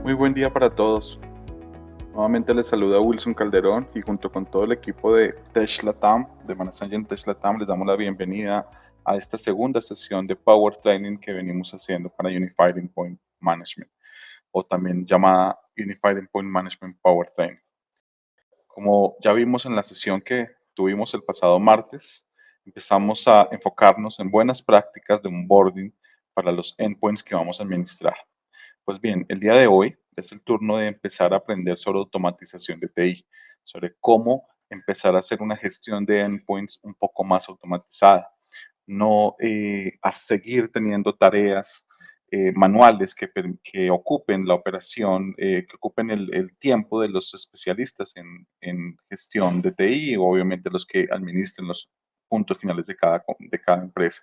Muy buen día para todos. Nuevamente les saluda Wilson Calderón y junto con todo el equipo de Tech Latam, de Management Tech Latam, les damos la bienvenida a esta segunda sesión de Power Training que venimos haciendo para Unified Endpoint Management, o también llamada Unified Endpoint Management Power Training. Como ya vimos en la sesión que tuvimos el pasado martes, empezamos a enfocarnos en buenas prácticas de onboarding para los endpoints que vamos a administrar. Pues bien, el día de hoy es el turno de empezar a aprender sobre automatización de TI, sobre cómo empezar a hacer una gestión de endpoints un poco más automatizada, no a seguir teniendo tareas manuales que ocupen la operación, que ocupen el tiempo de los especialistas en gestión de TI, o obviamente los que administren los puntos finales de cada empresa.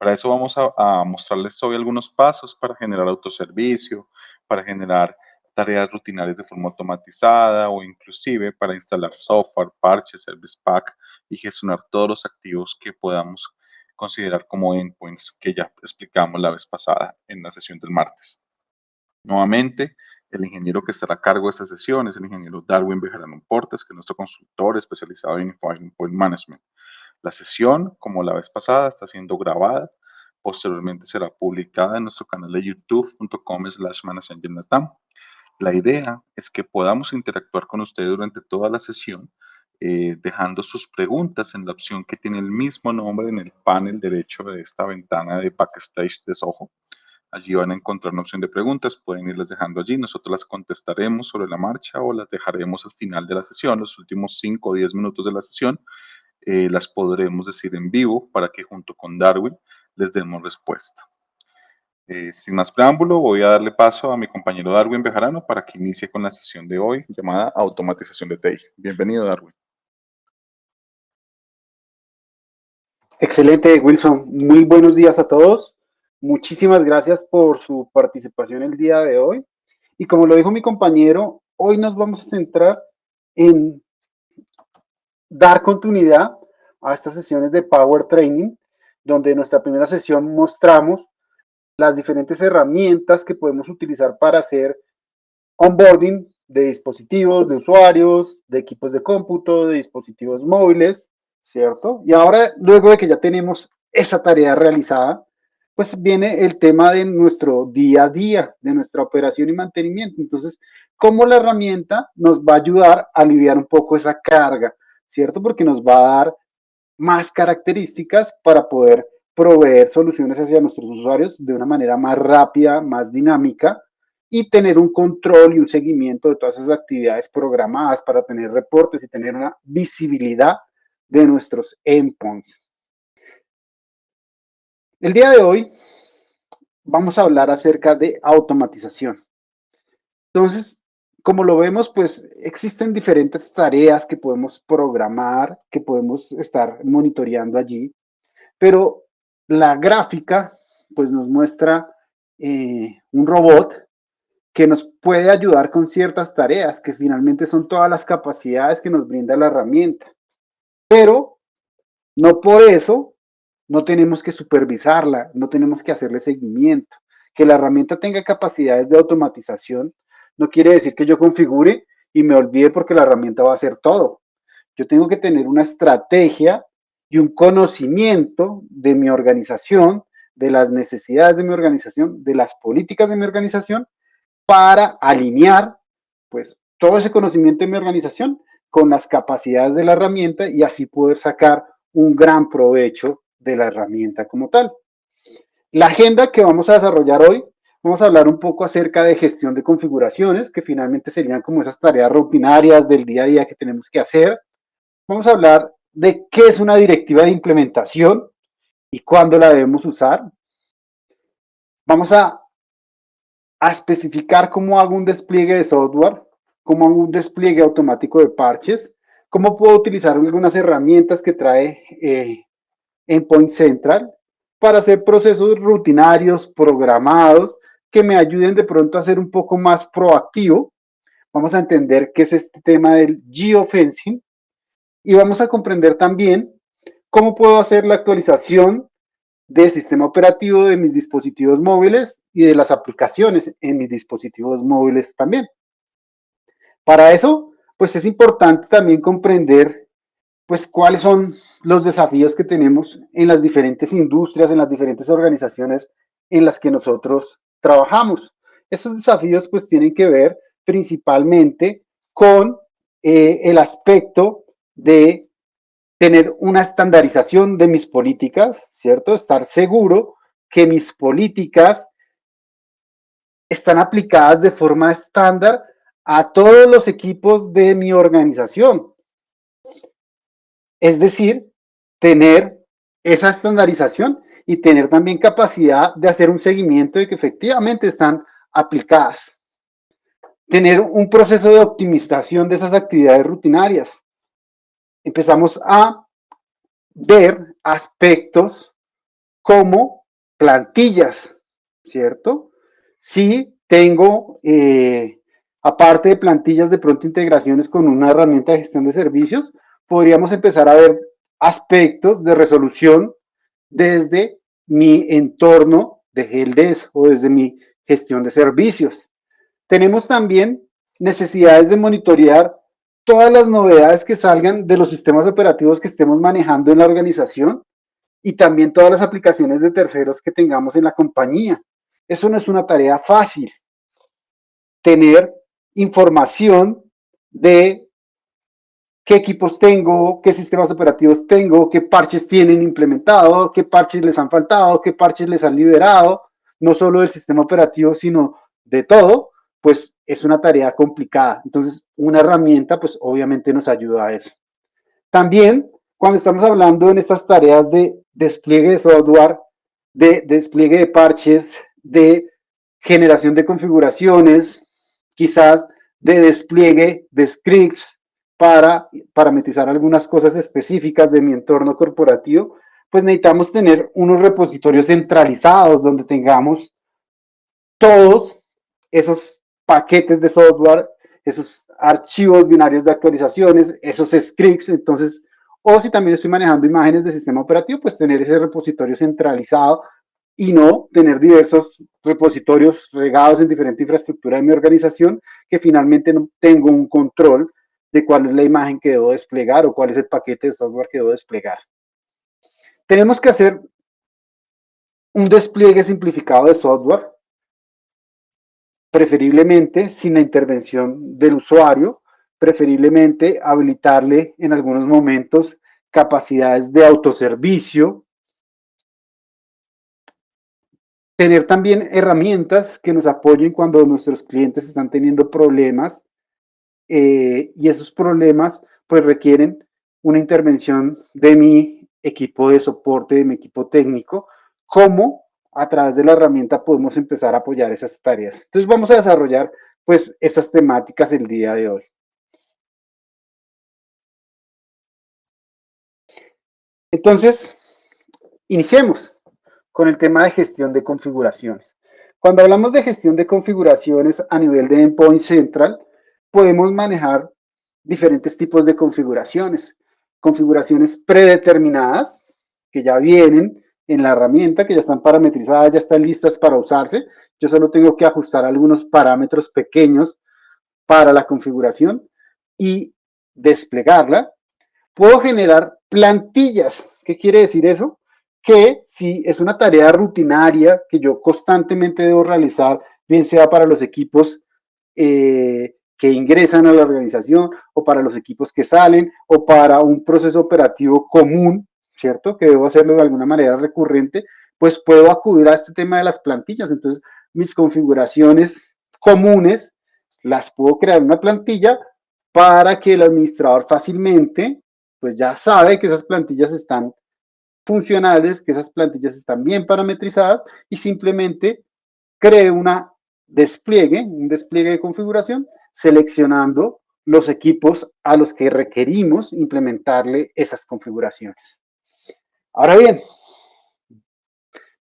Para eso vamos a mostrarles hoy algunos pasos para generar autoservicio, para generar tareas rutinarias de forma automatizada o inclusive para instalar software, parches, service pack y gestionar todos los activos que podamos considerar como endpoints que ya explicamos la vez pasada en la sesión del martes. Nuevamente, el ingeniero que estará a cargo de esta sesión es el ingeniero Darwin Bejarano Portes, que es nuestro consultor especializado en Endpoint Management. La sesión, como la vez pasada, está siendo grabada. Posteriormente será publicada en nuestro canal de youtube.com/managementlatam. La idea es que podamos interactuar con ustedes durante toda la sesión, dejando sus preguntas en la opción que tiene el mismo nombre en el panel derecho de esta ventana de Backstage de Soho. Allí van a encontrar una opción de preguntas, pueden irlas dejando allí, nosotros las contestaremos sobre la marcha o las dejaremos al final de la sesión, los últimos 5 o 10 minutos de la sesión, las podremos decir en vivo para que junto con Darwin les demos respuesta. Sin más preámbulo, voy a darle paso a mi compañero Darwin Bejarano para que inicie con la sesión de hoy llamada Automatización de TI. Bienvenido, Darwin. Excelente, Wilson. Muy buenos días a todos. Muchísimas gracias por su participación el día de hoy. Y como lo dijo mi compañero, hoy nos vamos a centrar en dar continuidad a estas sesiones de Power Training, donde en nuestra primera sesión mostramos las diferentes herramientas que podemos utilizar para hacer onboarding de dispositivos, de usuarios, de equipos de cómputo, de dispositivos móviles, ¿cierto? Y ahora, luego de que ya tenemos esa tarea realizada, pues viene el tema de nuestro día a día, de nuestra operación y mantenimiento. Entonces, ¿cómo la herramienta nos va a ayudar a aliviar un poco esa carga, ¿cierto? Porque nos va a dar más características para poder proveer soluciones hacia nuestros usuarios de una manera más rápida, más dinámica y tener un control y un seguimiento de todas esas actividades programadas para tener reportes y tener una visibilidad de nuestros endpoints. El día de hoy vamos a hablar acerca de automatización. Entonces, como lo vemos, pues existen diferentes tareas que podemos programar, que podemos estar monitoreando allí, pero la gráfica pues nos muestra un robot que nos puede ayudar con ciertas tareas, que finalmente son todas las capacidades que nos brinda la herramienta. Pero no por eso no tenemos que supervisarla, no tenemos que hacerle seguimiento. Que la herramienta tenga capacidades de automatización no quiere decir que yo configure y me olvide porque la herramienta va a hacer todo. Yo tengo que tener una estrategia y un conocimiento de mi organización, de las necesidades de mi organización, de las políticas de mi organización, para alinear pues todo ese conocimiento de mi organización con las capacidades de la herramienta y así poder sacar un gran provecho de la herramienta como tal. La agenda que vamos a desarrollar hoy, vamos a hablar un poco acerca de gestión de configuraciones, que finalmente serían como esas tareas rutinarias del día a día que tenemos que hacer. Vamos a hablar de qué es una directiva de implementación y cuándo la debemos usar. Vamos a especificar cómo hago un despliegue de software, cómo hago un despliegue automático de parches, cómo puedo utilizar algunas herramientas que trae Endpoint Central para hacer procesos rutinarios, programados, que me ayuden de pronto a ser un poco más proactivo. Vamos a entender qué es este tema del geofencing y vamos a comprender también cómo puedo hacer la actualización del sistema operativo de mis dispositivos móviles y de las aplicaciones en mis dispositivos móviles también. Para eso, pues es importante también comprender pues cuáles son los desafíos que tenemos en las diferentes industrias, en las diferentes organizaciones en las que nosotros trabajamos. Esos desafíos pues tienen que ver principalmente con el aspecto de tener una estandarización de mis políticas, ¿cierto? Estar seguro que mis políticas están aplicadas de forma estándar a todos los equipos de mi organización. Es decir, tener esa estandarización y tener también capacidad de hacer un seguimiento de que efectivamente están aplicadas. Tener un proceso de optimización de esas actividades rutinarias. Empezamos a ver aspectos como plantillas, ¿cierto? Si tengo, aparte de plantillas, de pronto integraciones con una herramienta de gestión de servicios, podríamos empezar a ver aspectos de resolución desde mi entorno de GLDs o desde mi gestión de servicios. Tenemos también necesidades de monitorear todas las novedades que salgan de los sistemas operativos que estemos manejando en la organización y también todas las aplicaciones de terceros que tengamos en la compañía. Eso no es una tarea fácil. Tener información de qué equipos tengo, qué sistemas operativos tengo, qué parches tienen implementado, qué parches les han faltado, qué parches les han liberado, no solo del sistema operativo, sino de todo, pues es una tarea complicada. Entonces, una herramienta, pues obviamente nos ayuda a eso. También, cuando estamos hablando en estas tareas de despliegue de software, de despliegue de parches, de generación de configuraciones, quizás de despliegue de scripts para parametrizar algunas cosas específicas de mi entorno corporativo, pues necesitamos tener unos repositorios centralizados donde tengamos todos esos paquetes de software, esos archivos binarios de actualizaciones, esos scripts. Entonces, o si también estoy manejando imágenes de sistema operativo, pues tener ese repositorio centralizado y no tener diversos repositorios regados en diferente infraestructura de mi organización, que finalmente no tengo un control de cuál es la imagen que debo desplegar o cuál es el paquete de software que debo desplegar. Tenemos que hacer un despliegue simplificado de software, preferiblemente sin la intervención del usuario, preferiblemente habilitarle en algunos momentos capacidades de autoservicio, tener también herramientas que nos apoyen cuando nuestros clientes están teniendo problemas y esos problemas pues requieren una intervención de mi equipo de soporte, de mi equipo técnico, como a través de la herramienta podemos empezar a apoyar esas tareas. Entonces vamos a desarrollar pues estas temáticas el día de hoy. Entonces, iniciemos con el tema de gestión de configuraciones. Cuando hablamos de gestión de configuraciones a nivel de Endpoint Central, podemos manejar diferentes tipos de configuraciones. Configuraciones predeterminadas, que ya vienen en la herramienta, que ya están parametrizadas, ya están listas para usarse. Yo solo tengo que ajustar algunos parámetros pequeños para la configuración y desplegarla. Puedo generar plantillas. ¿Qué quiere decir eso? Que si es una tarea rutinaria que yo constantemente debo realizar, bien sea para los equipos que ingresan a la organización o para los equipos que salen o para un proceso operativo común, ¿cierto? Que debo hacerlo de alguna manera recurrente, pues puedo acudir a este tema de las plantillas. Entonces, mis configuraciones comunes las puedo crear en una plantilla para que el administrador fácilmente, pues ya sabe que esas plantillas están funcionales, que esas plantillas están bien parametrizadas y simplemente cree un despliegue de configuración seleccionando los equipos a los que requerimos implementarle esas configuraciones. Ahora bien,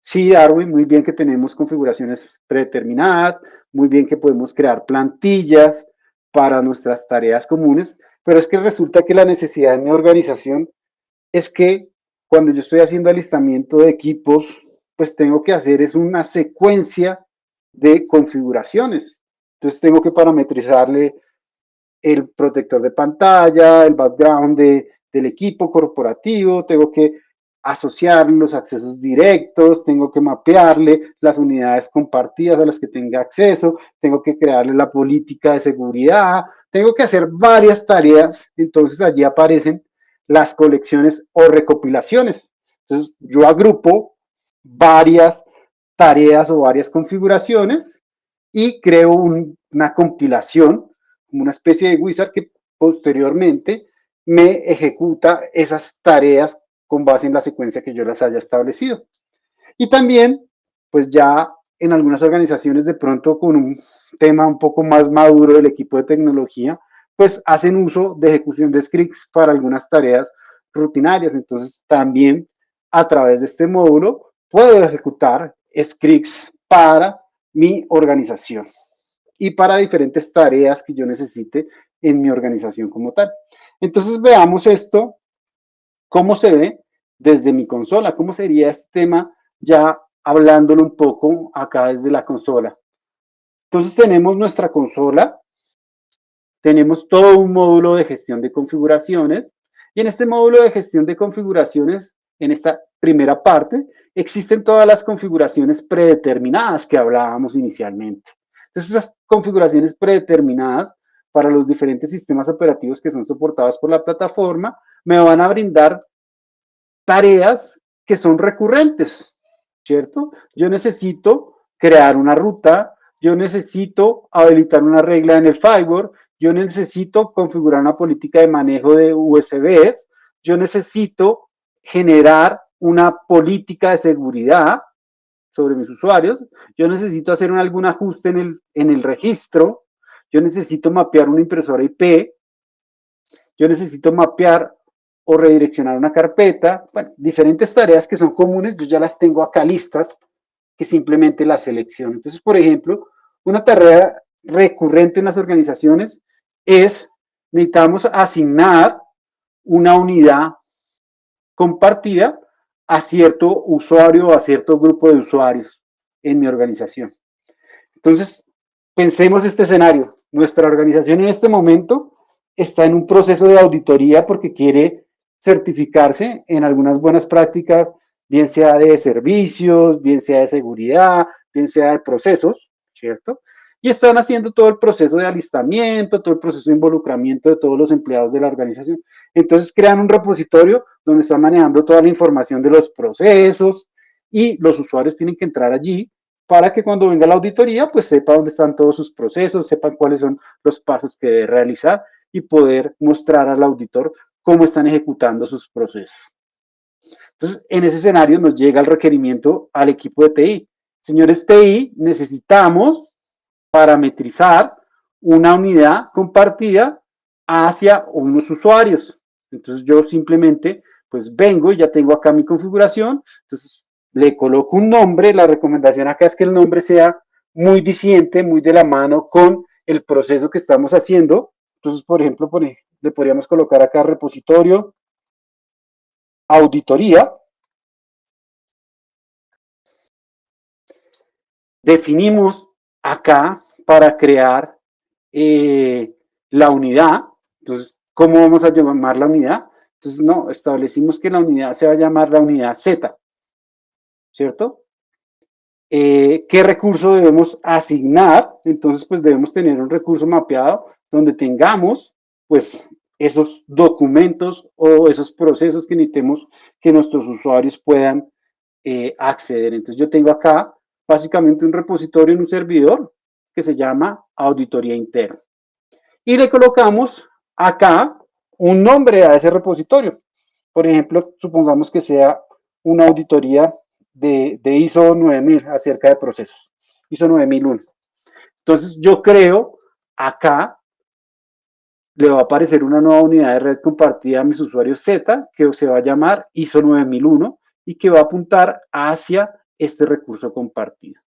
sí, Darwin, muy bien que tenemos configuraciones predeterminadas, muy bien que podemos crear plantillas para nuestras tareas comunes, pero es que resulta que la necesidad de mi organización es que cuando yo estoy haciendo alistamiento de equipos pues tengo que hacer es una secuencia de configuraciones. Entonces tengo que parametrizarle el protector de pantalla, el background del equipo corporativo, tengo que asociar los accesos directos, tengo que mapearle las unidades compartidas a las que tenga acceso, tengo que crearle la política de seguridad, tengo que hacer varias tareas, entonces allí aparecen las colecciones o recopilaciones. Entonces yo agrupo varias tareas o varias configuraciones y creo una compilación, como una especie de wizard que posteriormente me ejecuta esas tareas con base en la secuencia que yo las haya establecido. Y también, pues ya en algunas organizaciones de pronto con un tema un poco más maduro del equipo de tecnología, pues hacen uso de ejecución de scripts para algunas tareas rutinarias. Entonces también a través de este módulo puedo ejecutar scripts para mi organización y para diferentes tareas que yo necesite en mi organización como tal. Entonces veamos esto, cómo se ve desde mi consola, cómo sería este tema ya hablándolo un poco acá desde la consola. Entonces tenemos nuestra consola, tenemos todo un módulo de gestión de configuraciones y en este módulo de gestión de configuraciones, en esta primera parte, existen todas las configuraciones predeterminadas que hablábamos inicialmente. Entonces esas configuraciones predeterminadas para los diferentes sistemas operativos que son soportados por la plataforma me van a brindar tareas que son recurrentes, ¿cierto? Yo necesito crear una ruta, yo necesito habilitar una regla en el firewall, yo necesito configurar una política de manejo de USBs, yo necesito generar una política de seguridad sobre mis usuarios, yo necesito hacer algún ajuste en el registro, yo necesito mapear una impresora IP, yo necesito mapear o redireccionar una carpeta, bueno, diferentes tareas que son comunes, yo ya las tengo acá listas, que simplemente las selecciono. Entonces, por ejemplo, una tarea recurrente en las organizaciones es, necesitamos asignar una unidad compartida a cierto usuario o a cierto grupo de usuarios en mi organización. Entonces, pensemos este escenario. Nuestra organización en este momento está en un proceso de auditoría porque quiere certificarse en algunas buenas prácticas, bien sea de servicios, bien sea de seguridad, bien sea de procesos, ¿cierto? Y están haciendo todo el proceso de alistamiento, todo el proceso de involucramiento de todos los empleados de la organización. Entonces crean un repositorio donde están manejando toda la información de los procesos y los usuarios tienen que entrar allí para que cuando venga la auditoría, pues sepa dónde están todos sus procesos, sepan cuáles son los pasos que debe realizar y poder mostrar al auditor cómo están ejecutando sus procesos. Entonces, en ese escenario nos llega el requerimiento al equipo de TI. Señores TI, necesitamos parametrizar una unidad compartida hacia unos usuarios. Entonces, yo simplemente, pues vengo y ya tengo acá mi configuración. Entonces, le coloco un nombre. La recomendación acá es que el nombre sea muy diciente, muy de la mano con el proceso que estamos haciendo. Entonces, por ejemplo, le podríamos colocar acá repositorio, auditoría. Definimos acá para crear la unidad. Entonces, ¿cómo vamos a llamar la unidad? Entonces, no, establecimos que la unidad se va a llamar la unidad Z, ¿cierto? ¿Qué recurso debemos asignar? Entonces, pues debemos tener un recurso mapeado donde tengamos, pues, esos documentos o esos procesos que necesitemos que nuestros usuarios puedan acceder. Entonces, yo tengo acá básicamente un repositorio en un servidor que se llama auditoría interna. Y le colocamos acá un nombre a ese repositorio. Por ejemplo, supongamos que sea una auditoría de ISO 9000 acerca de procesos, ISO 9001. Entonces yo creo acá, le va a aparecer una nueva unidad de red compartida a mis usuarios Z, que se va a llamar ISO 9001 y que va a apuntar hacia este recurso compartido.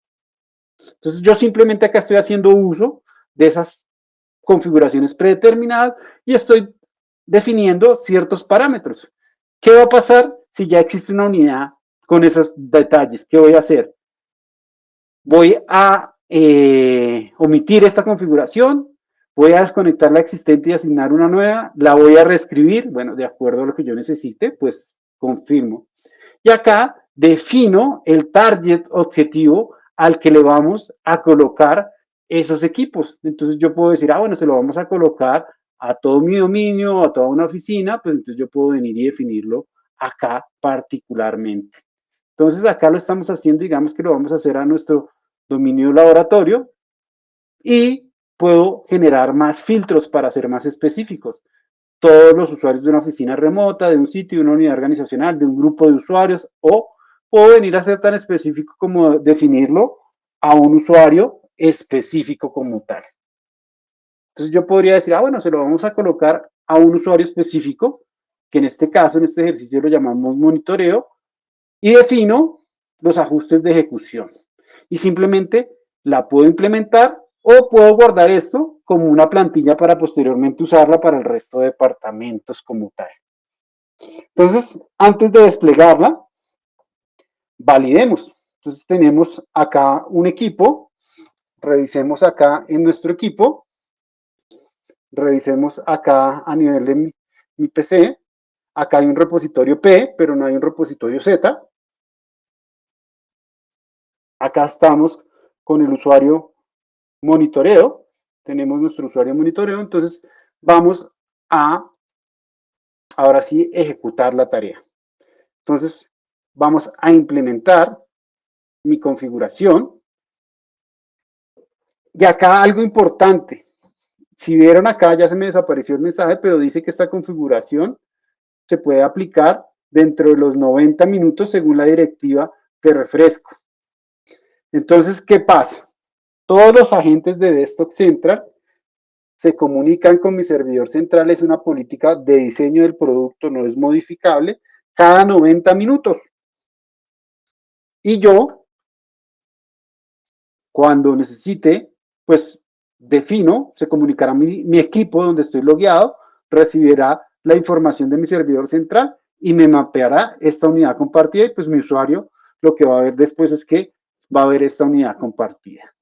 Entonces yo simplemente acá estoy haciendo uso de esas configuraciones predeterminadas y estoy definiendo ciertos parámetros. ¿Qué va a pasar si ya existe una unidad con esos detalles. ¿Qué voy a hacer? Voy a omitir esta configuración, voy a desconectar la existente y asignar una nueva, la voy a reescribir, bueno, de acuerdo a lo que yo necesite, pues confirmo. Y acá defino el target objetivo al que le vamos a colocar esos equipos. Entonces yo puedo decir, bueno, se lo vamos a colocar a todo mi dominio, a toda una oficina, pues entonces yo puedo venir y definirlo acá particularmente. Entonces acá lo estamos haciendo, digamos que lo vamos a hacer a nuestro dominio laboratorio y puedo generar más filtros para ser más específicos. Todos los usuarios de una oficina remota, de un sitio, de una unidad organizacional, de un grupo de usuarios, o puedo venir a ser tan específico como definirlo a un usuario específico como tal. Entonces yo podría decir, bueno, se lo vamos a colocar a un usuario específico, que en este caso, en este ejercicio lo llamamos monitoreo, y defino los ajustes de ejecución. Y simplemente la puedo implementar o puedo guardar esto como una plantilla para posteriormente usarla para el resto de departamentos como tal. Entonces, antes de desplegarla, validemos. Entonces tenemos acá un equipo, revisemos acá en nuestro equipo, revisemos acá a nivel de mi PC, acá hay un repositorio P, pero no hay un repositorio Z. Acá estamos con el usuario monitoreo, tenemos nuestro usuario monitoreo, entonces vamos a, ahora sí, ejecutar la tarea. Entonces, vamos a implementar mi configuración. Y acá algo importante, si vieron acá ya se me desapareció el mensaje, pero dice que esta configuración se puede aplicar dentro de los 90 minutos según la directiva de refresco. Entonces, ¿qué pasa? Todos los agentes de Desktop Central se comunican con mi servidor central, es una política de diseño del producto, no es modificable, cada 90 minutos. Y yo, cuando necesite, pues defino, se comunicará mi equipo donde estoy logueado, recibirá la información de mi servidor central y me mapeará esta unidad compartida y pues mi usuario lo que va a ver después es que va a ver esta unidad compartida.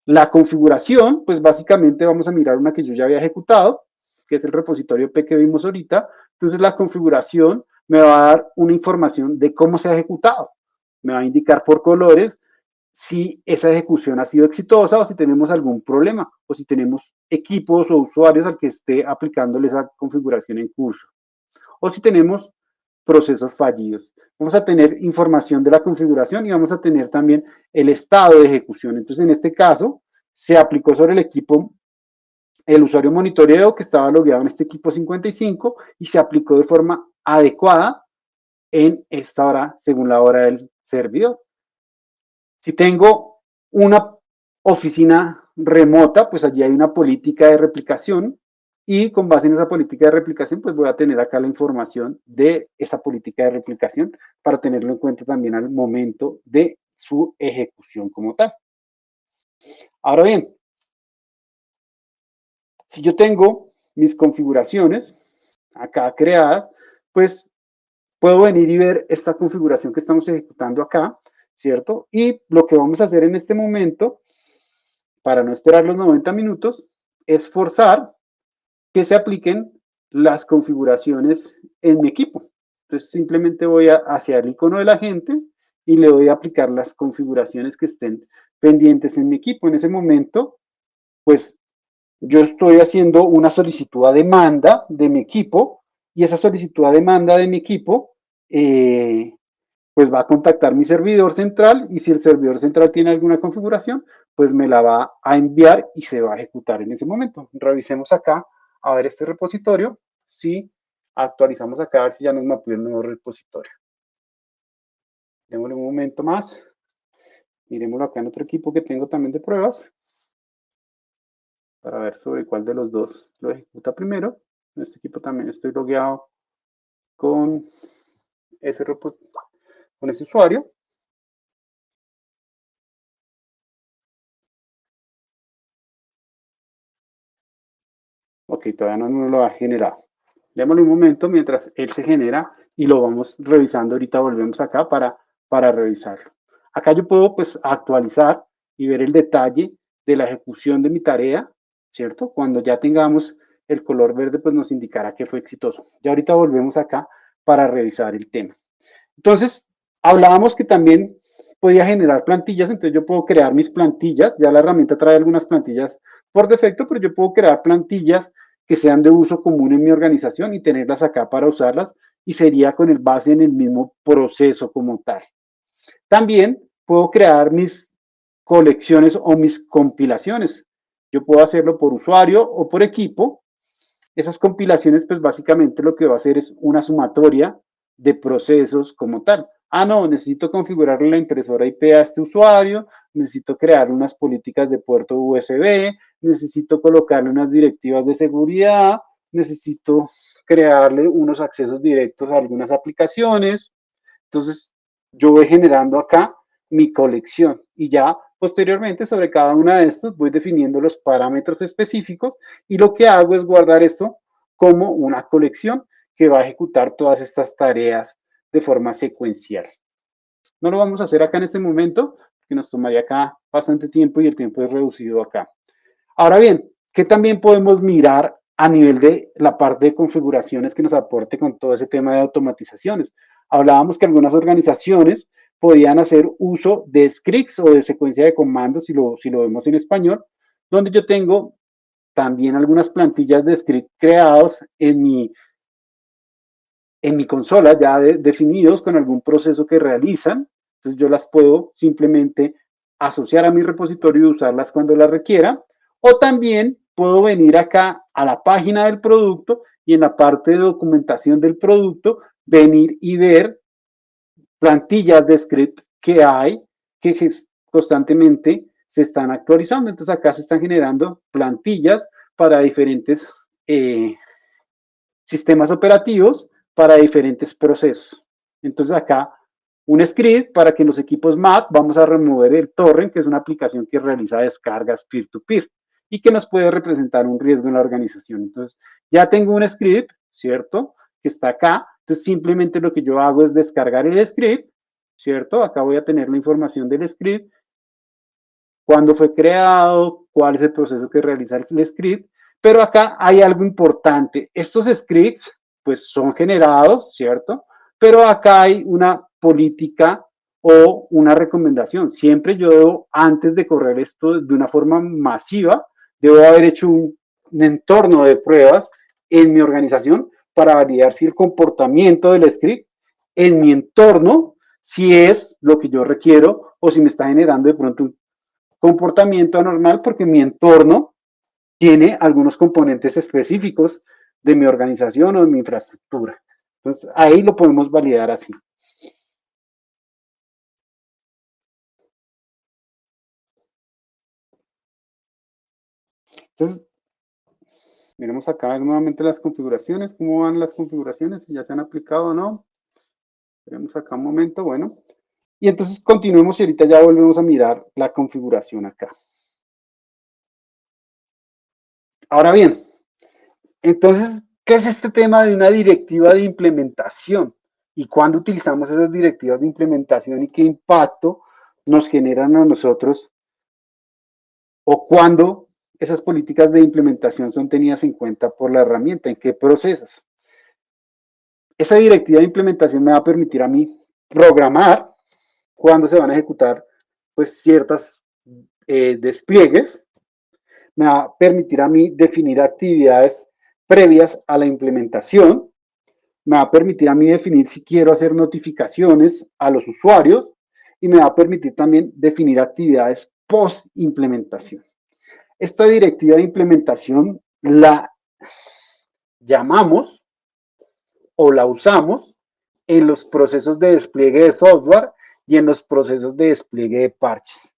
La configuración, pues básicamente vamos a mirar una que yo ya había ejecutado, que es el repositorio P que vimos ahorita. Entonces la configuración me va a dar una información de cómo se ha ejecutado. Me va a indicar por colores si esa ejecución ha sido exitosa o si tenemos algún problema o si tenemos equipos o usuarios al que esté aplicándole esa configuración en curso. O si tenemos procesos fallidos. Vamos a tener información de la configuración y vamos a tener también el estado de ejecución. Entonces, en este caso, se aplicó sobre el equipo, el usuario monitoreo que estaba logueado en este equipo 55 y se aplicó de forma adecuada en esta hora, según la hora del servidor. Si tengo una oficina remota, pues allí hay una política de replicación y con base en esa política de replicación, pues voy a tener acá la información de esa política de replicación para tenerlo en cuenta también al momento de su ejecución como tal. Ahora bien, si yo tengo mis configuraciones acá creadas, pues puedo venir y ver esta configuración que estamos ejecutando acá, ¿cierto? Y lo que vamos a hacer en este momento, para no esperar los 90 minutos, es forzar que se apliquen las configuraciones en mi equipo. Entonces simplemente voy hacia el icono del agente y le voy a aplicar las configuraciones que estén pendientes en mi equipo. En ese momento, pues yo estoy haciendo una solicitud a demanda de mi equipo y esa solicitud a demanda de mi equipo pues va a contactar mi servidor central y si el servidor central tiene alguna configuración, pues me la va a enviar y se va a ejecutar en ese momento. Revisemos acá a ver este repositorio, si actualizamos acá a ver si ya nos mapeó el nuevo repositorio. Démosle un momento más, miremoslo acá en otro equipo que tengo también de pruebas, para ver sobre cuál de los dos lo ejecuta primero. En este equipo también estoy logueado con con ese usuario. Ok, todavía no lo ha generado. Démosle un momento mientras él se genera y lo vamos revisando. Ahorita volvemos acá para revisarlo. Acá yo puedo pues actualizar y ver el detalle de la ejecución de mi tarea, ¿cierto? Cuando ya tengamos el color verde, pues nos indicará que fue exitoso. Ya ahorita volvemos acá para revisar el tema. Entonces, hablábamos que también podía generar plantillas, entonces yo puedo crear mis plantillas, ya la herramienta trae algunas plantillas por defecto, pero yo puedo crear plantillas que sean de uso común en mi organización y tenerlas acá para usarlas y sería con el base en el mismo proceso como tal. También puedo crear mis colecciones o mis compilaciones. Yo puedo hacerlo por usuario o por equipo. Esas compilaciones, pues básicamente lo que va a hacer es una sumatoria de procesos como tal. Ah, no, necesito configurarle la impresora IP a este usuario, necesito crear unas políticas de puerto USB, necesito colocarle unas directivas de seguridad, necesito crearle unos accesos directos a algunas aplicaciones. Entonces, yo voy generando acá mi colección y ya posteriormente sobre cada una de estos voy definiendo los parámetros específicos y lo que hago es guardar esto como una colección que va a ejecutar todas estas tareas de forma secuencial. No lo vamos a hacer acá en este momento, que nos tomaría acá bastante tiempo y el tiempo es reducido acá. Ahora bien, ¿qué también podemos mirar a nivel de la parte de configuraciones que nos aporte con todo ese tema de automatizaciones? Hablábamos que algunas organizaciones podían hacer uso de scripts o de secuencia de comandos, si lo vemos en español, donde yo tengo también algunas plantillas de script creados en mi consola ya definidos con algún proceso que realizan. Entonces yo las puedo simplemente asociar a mi repositorio y usarlas cuando las requiera. O también puedo venir acá a la página del producto y en la parte de documentación del producto venir y ver plantillas de script que hay que constantemente se están actualizando. Entonces acá se están generando plantillas para diferentes sistemas operativos para diferentes procesos. Entonces acá un script para que en los equipos Mac vamos a remover el torrent, que es una aplicación que realiza descargas peer-to-peer y que nos puede representar un riesgo en la organización. Entonces ya tengo un script, ¿cierto? Que está acá. Entonces simplemente lo que yo hago es descargar el script, ¿cierto? Acá voy a tener la información del script, cuándo fue creado, cuál es el proceso que realiza el script, pero acá hay algo importante. Estos scripts, pues son generados, ¿cierto? Pero acá hay una política o una recomendación. Siempre yo debo, antes de correr esto de una forma masiva, debo haber hecho un entorno de pruebas en mi organización para validar si el comportamiento del script en mi entorno, si es lo que yo requiero o si me está generando de pronto un comportamiento anormal porque mi entorno tiene algunos componentes específicos de mi organización o de mi infraestructura. Entonces, ahí lo podemos validar así. Entonces, miremos acá nuevamente las configuraciones, cómo van las configuraciones, si ya se han aplicado o no. Veremos acá un momento, bueno. Y entonces continuemos y ahorita ya volvemos a mirar la configuración acá. Ahora bien, entonces, ¿qué es este tema de una directiva de implementación? ¿Y cuándo utilizamos esas directivas de implementación y qué impacto nos generan a nosotros? ¿O cuándo esas políticas de implementación son tenidas en cuenta por la herramienta? ¿En qué procesos? Esa directiva de implementación me va a permitir a mí programar cuándo se van a ejecutar pues ciertas despliegues, me va a permitir a mí definir actividades previas a la implementación, me va a permitir a mí definir si quiero hacer notificaciones a los usuarios y me va a permitir también definir actividades post implementación. Esta directiva de implementación la llamamos o la usamos en los procesos de despliegue de software y en los procesos de despliegue de parches.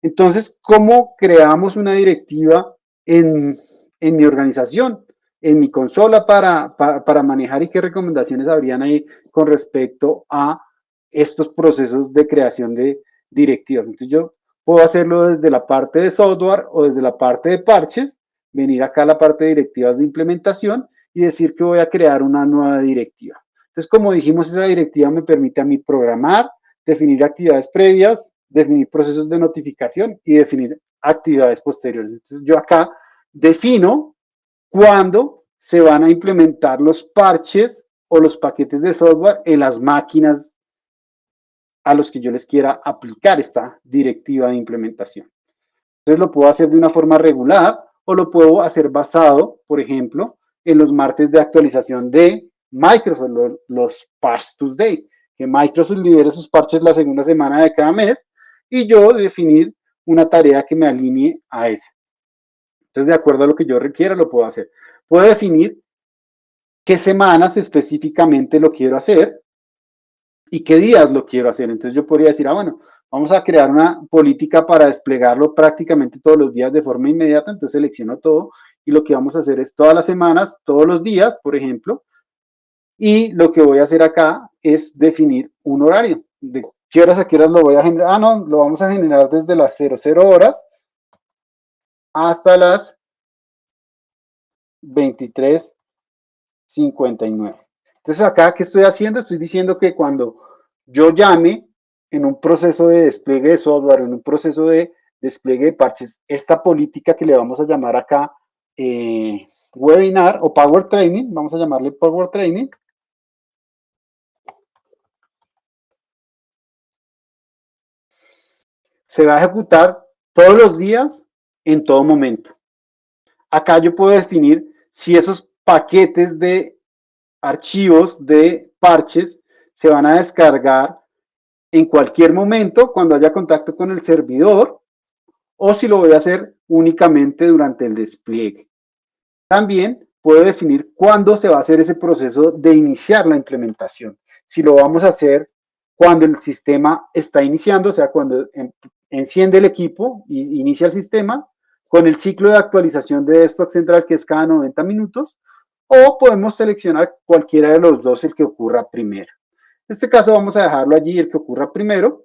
Entonces, ¿cómo creamos una directiva en mi organización, en mi consola para manejar y qué recomendaciones habrían ahí con respecto a estos procesos de creación de directivas? Entonces, yo puedo hacerlo desde la parte de software o desde la parte de parches, venir acá a la parte de directivas de implementación y decir que voy a crear una nueva directiva. Entonces, como dijimos, esa directiva me permite a mí programar, definir actividades previas, definir procesos de notificación y definir actividades posteriores. Entonces, yo acá defino cuándo se van a implementar los parches o los paquetes de software en las máquinas a los que yo les quiera aplicar esta directiva de implementación. Entonces lo puedo hacer de una forma regular o lo puedo hacer basado, por ejemplo, en los martes de actualización de Microsoft, los Patch Tuesday, que Microsoft libere sus parches la segunda semana de cada mes y yo definir una tarea que me alinee a esa. Entonces, de acuerdo a lo que yo requiera, lo puedo hacer. Puedo definir qué semanas específicamente lo quiero hacer y qué días lo quiero hacer. Entonces yo podría decir, bueno, vamos a crear una política para desplegarlo prácticamente todos los días de forma inmediata. Entonces selecciono todo y lo que vamos a hacer es todas las semanas, todos los días, por ejemplo. Y lo que voy a hacer acá es definir un horario. ¿De qué horas a qué horas lo voy a generar? No, lo vamos a generar desde las 00 horas hasta las 23:59. Entonces acá, ¿qué estoy haciendo? Estoy diciendo que cuando yo llame en un proceso de despliegue de software, en un proceso de despliegue de parches, esta política que le vamos a llamar acá webinar o Power Training, vamos a llamarle Power Training, se va a ejecutar todos los días en todo momento. Acá yo puedo definir si esos paquetes de archivos de parches se van a descargar en cualquier momento cuando haya contacto con el servidor o si lo voy a hacer únicamente durante el despliegue. También puedo definir cuándo se va a hacer ese proceso de iniciar la implementación. Si lo vamos a hacer cuando el sistema está iniciando, o sea, cuando enciende el equipo y inicia el sistema, con el ciclo de actualización de Desktop Central que es cada 90 minutos, o podemos seleccionar cualquiera de los dos, el que ocurra primero. En este caso vamos a dejarlo allí, el que ocurra primero.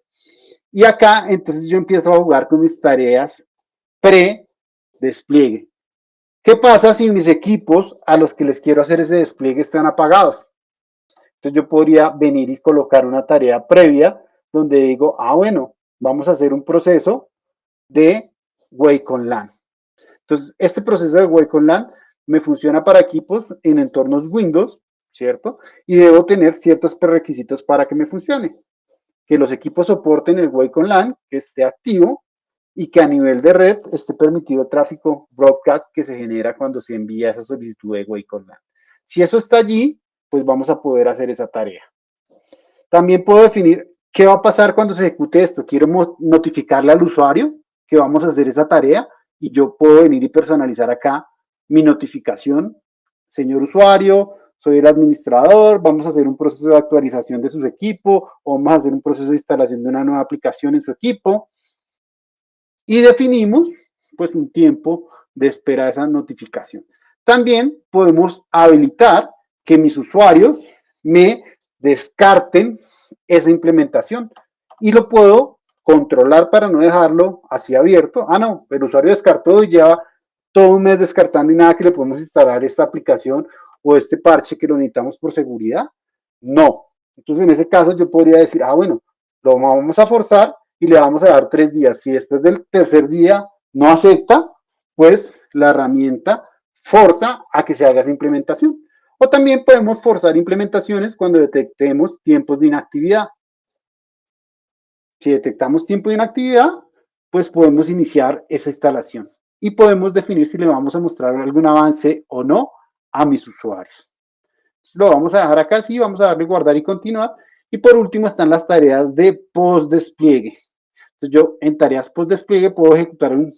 Y acá entonces yo empiezo a jugar con mis tareas pre-despliegue. ¿Qué pasa si mis equipos a los que les quiero hacer ese despliegue están apagados? Entonces yo podría venir y colocar una tarea previa donde digo, bueno, vamos a hacer un proceso de Wake on LAN. Entonces, este proceso de Wake on LAN me funciona para equipos en entornos Windows, ¿cierto? Y debo tener ciertos prerequisitos para que me funcione. Que los equipos soporten el Wake on LAN, que esté activo y que a nivel de red esté permitido el tráfico broadcast que se genera cuando se envía esa solicitud de Wake on LAN. Si eso está allí, pues vamos a poder hacer esa tarea. También puedo definir qué va a pasar cuando se ejecute esto. Quiero notificarle al usuario que vamos a hacer esa tarea y yo puedo venir y personalizar acá mi notificación. Señor usuario, soy el administrador, vamos a hacer un proceso de actualización de su equipo o vamos a hacer un proceso de instalación de una nueva aplicación en su equipo. Y definimos pues un tiempo de espera de esa notificación. También podemos habilitar que mis usuarios me descarten esa implementación y lo puedo controlar para no dejarlo así abierto. No, el usuario descartó y lleva todo un mes descartando y nada que le podemos instalar esta aplicación o este parche que lo necesitamos por seguridad. No. Entonces en ese caso yo podría decir, bueno, lo vamos a forzar y le vamos a dar 3 días. Si después del tercer día no acepta, pues la herramienta forza a que se haga esa implementación. O también podemos forzar implementaciones cuando detectemos tiempos de inactividad. Si detectamos tiempo de inactividad, pues podemos iniciar esa instalación y podemos definir si le vamos a mostrar algún avance o no a mis usuarios. Lo vamos a dejar acá, sí, vamos a darle guardar y continuar. Y por último están las tareas de post despliegue. Entonces yo en tareas post despliegue puedo ejecutar un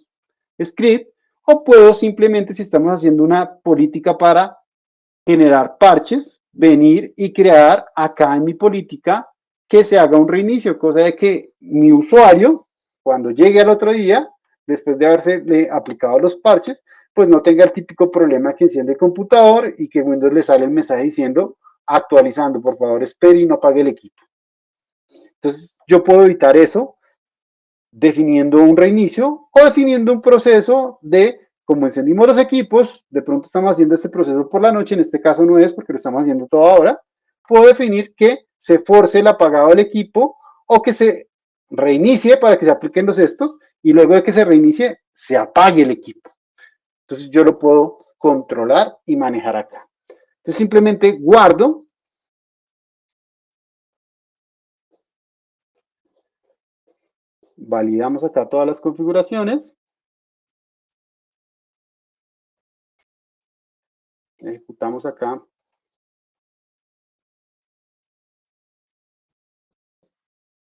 script o puedo simplemente, si estamos haciendo una política para generar parches, venir y crear acá en mi política que se haga un reinicio, cosa de que mi usuario, cuando llegue al otro día, después de haberse aplicado los parches, pues no tenga el típico problema que enciende el computador y que Windows le sale el mensaje diciendo actualizando, por favor espere y no apague el equipo. Entonces yo puedo evitar eso definiendo un reinicio o definiendo un proceso de como encendimos los equipos, de pronto estamos haciendo este proceso por la noche, en este caso no es porque lo estamos haciendo todo ahora, puedo definir que se force el apagado del equipo o que se reinicie para que se apliquen los estos y luego de que se reinicie, se apague el equipo. Entonces yo lo puedo controlar y manejar acá. Entonces simplemente guardo. Validamos acá todas las configuraciones. Ejecutamos acá.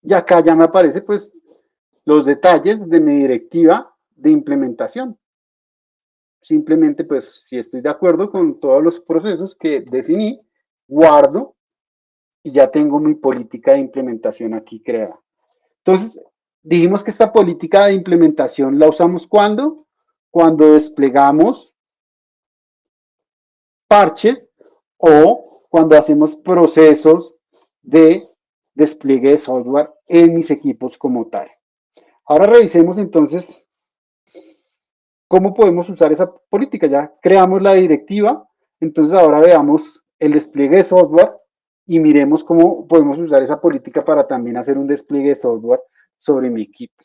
Y acá ya me aparece pues los detalles de mi directiva de implementación. Simplemente pues si estoy de acuerdo con todos los procesos que definí, guardo y ya tengo mi política de implementación aquí creada. Entonces, dijimos que esta política de implementación la usamos ¿cuándo? Cuando desplegamos parches o cuando hacemos procesos de despliegue de software en mis equipos como tal. Ahora revisemos entonces cómo podemos usar esa política. Ya creamos la directiva, entonces ahora veamos el despliegue de software y miremos cómo podemos usar esa política para también hacer un despliegue de software sobre mi equipo.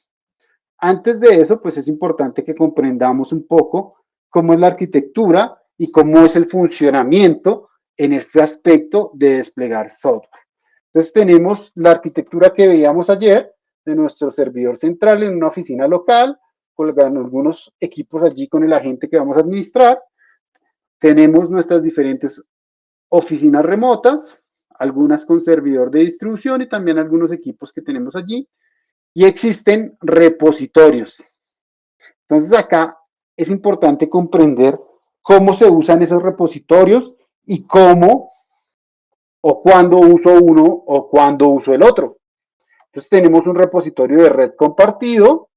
Antes de eso, pues es importante que comprendamos un poco cómo es la arquitectura y cómo es el funcionamiento en este aspecto de desplegar software. Entonces tenemos la arquitectura que veíamos ayer de nuestro servidor central en una oficina local, con algunos equipos allí con el agente que vamos a administrar. Tenemos nuestras diferentes oficinas remotas, algunas con servidor de distribución y también algunos equipos que tenemos allí. Y existen repositorios. Entonces acá es importante comprender cómo se usan esos repositorios y cómo o cuándo uso uno o cuándo uso el otro. Entonces tenemos un repositorio de red compartido.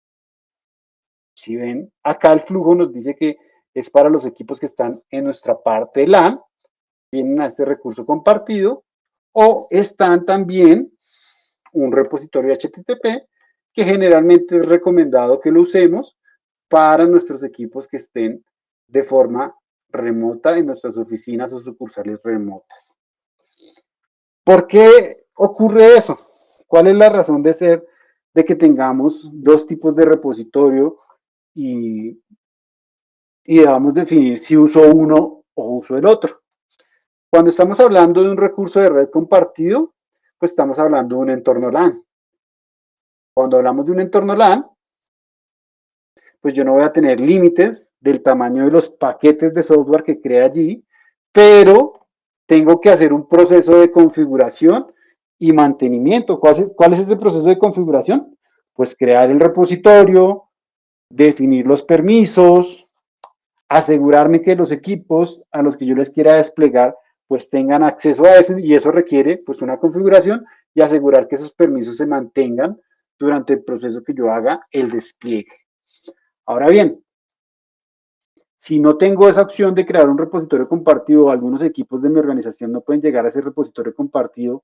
Si ven, acá el flujo nos dice que es para los equipos que están en nuestra parte LAN, vienen a este recurso compartido, o están también un repositorio HTTP, que generalmente es recomendado que lo usemos para nuestros equipos que estén de forma remota en nuestras oficinas o sucursales remotas. ¿Por qué ocurre eso? ¿Cuál es la razón de ser de que tengamos dos tipos de repositorio y debamos definir si uso uno o uso el otro? Cuando estamos hablando de un recurso de red compartido, pues estamos hablando de un entorno LAN. Cuando hablamos de un entorno LAN, pues yo no voy a tener límites del tamaño de los paquetes de software que crea allí, pero tengo que hacer un proceso de configuración y mantenimiento. ¿Cuál es ese proceso de configuración? Pues crear el repositorio, definir los permisos, asegurarme que los equipos a los que yo les quiera desplegar pues tengan acceso a eso y eso requiere pues una configuración y asegurar que esos permisos se mantengan durante el proceso que yo haga el despliegue. Ahora bien, si no tengo esa opción de crear un repositorio compartido, algunos equipos de mi organización no pueden llegar a ese repositorio compartido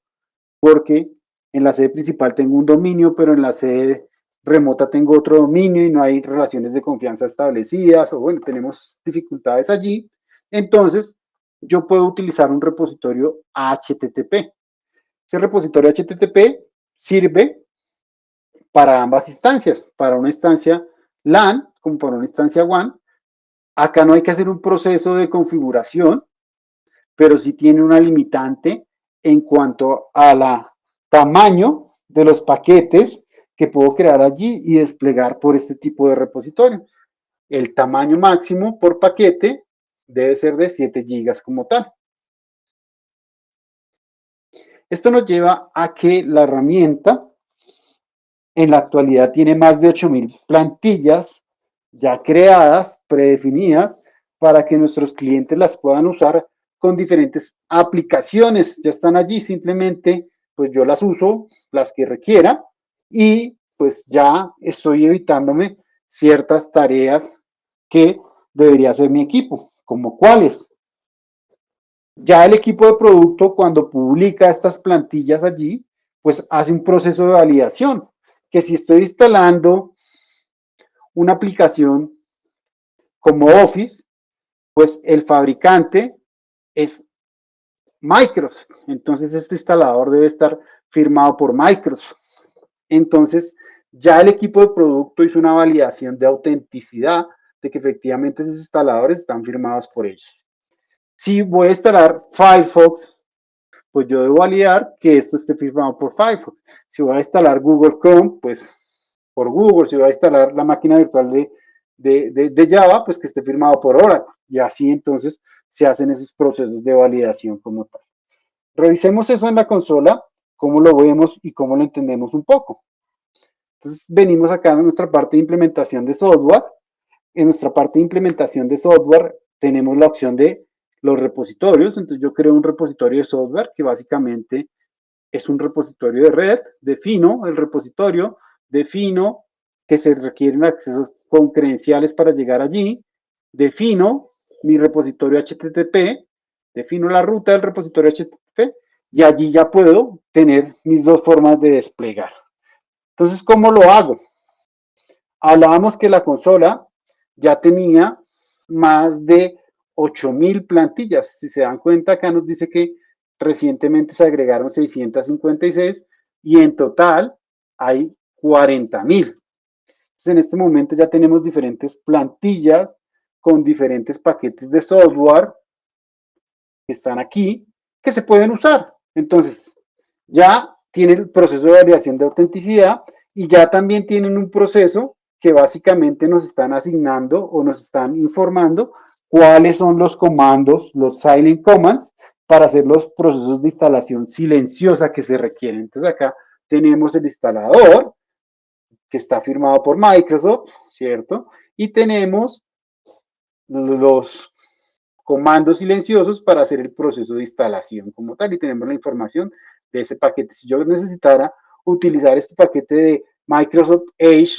porque en la sede principal tengo un dominio, pero en la sede remota tengo otro dominio y no hay relaciones de confianza establecidas, o bueno, tenemos dificultades allí. Entonces, yo puedo utilizar un repositorio HTTP. Ese repositorio HTTP sirve para ambas instancias, para una instancia LAN como para una instancia WAN. Acá no hay que hacer un proceso de configuración, pero sí tiene una limitante en cuanto a la tamaño de los paquetes que puedo crear allí y desplegar por este tipo de repositorio. El tamaño máximo por paquete debe ser de 7 GB como tal. Esto nos lleva a que la herramienta en la actualidad tiene más de 8.000 plantillas ya creadas, predefinidas, para que nuestros clientes las puedan usar con diferentes aplicaciones. Ya están allí, simplemente pues yo las uso, las que requiera, y pues ya estoy evitándome ciertas tareas que debería hacer mi equipo, como cuáles. Ya el equipo de producto, cuando publica estas plantillas allí, pues hace un proceso de validación, que si estoy instalando una aplicación como Office, pues el fabricante es Microsoft. Entonces este instalador debe estar firmado por Microsoft. Entonces ya el equipo de producto hizo una validación de autenticidad de que efectivamente esos instaladores están firmados por ellos. Si voy a instalar Firefox, pues yo debo validar que esto esté firmado por Firefox. Si voy a instalar Google Chrome, pues por Google. Si voy a instalar la máquina virtual de Java, pues que esté firmado por Oracle. Y así entonces se hacen esos procesos de validación como tal. Revisemos eso en la consola, cómo lo vemos y cómo lo entendemos un poco. Entonces venimos acá en nuestra parte de implementación de software. En nuestra parte de implementación de software tenemos la opción de los repositorios. Entonces yo creo un repositorio de software que básicamente es un repositorio de red, defino el repositorio, defino que se requieren accesos con credenciales para llegar allí, defino mi repositorio HTTP, defino la ruta del repositorio HTTP y allí ya puedo tener mis dos formas de desplegar. Entonces, ¿cómo lo hago? Hablábamos que la consola ya tenía más de 8.000 plantillas. Si se dan cuenta, acá nos dice que recientemente se agregaron 656 y en total hay 40.000. Entonces, en este momento ya tenemos diferentes plantillas con diferentes paquetes de software que están aquí que se pueden usar. Entonces, ya tiene el proceso de validación de autenticidad y ya también tienen un proceso que básicamente nos están asignando o nos están informando cuáles son los comandos, los silent commands, para hacer los procesos de instalación silenciosa que se requieren. Entonces acá tenemos el instalador que está firmado por Microsoft, ¿cierto? Y tenemos los comandos silenciosos para hacer el proceso de instalación como tal y tenemos la información de ese paquete. Si yo necesitara utilizar este paquete de Microsoft Edge,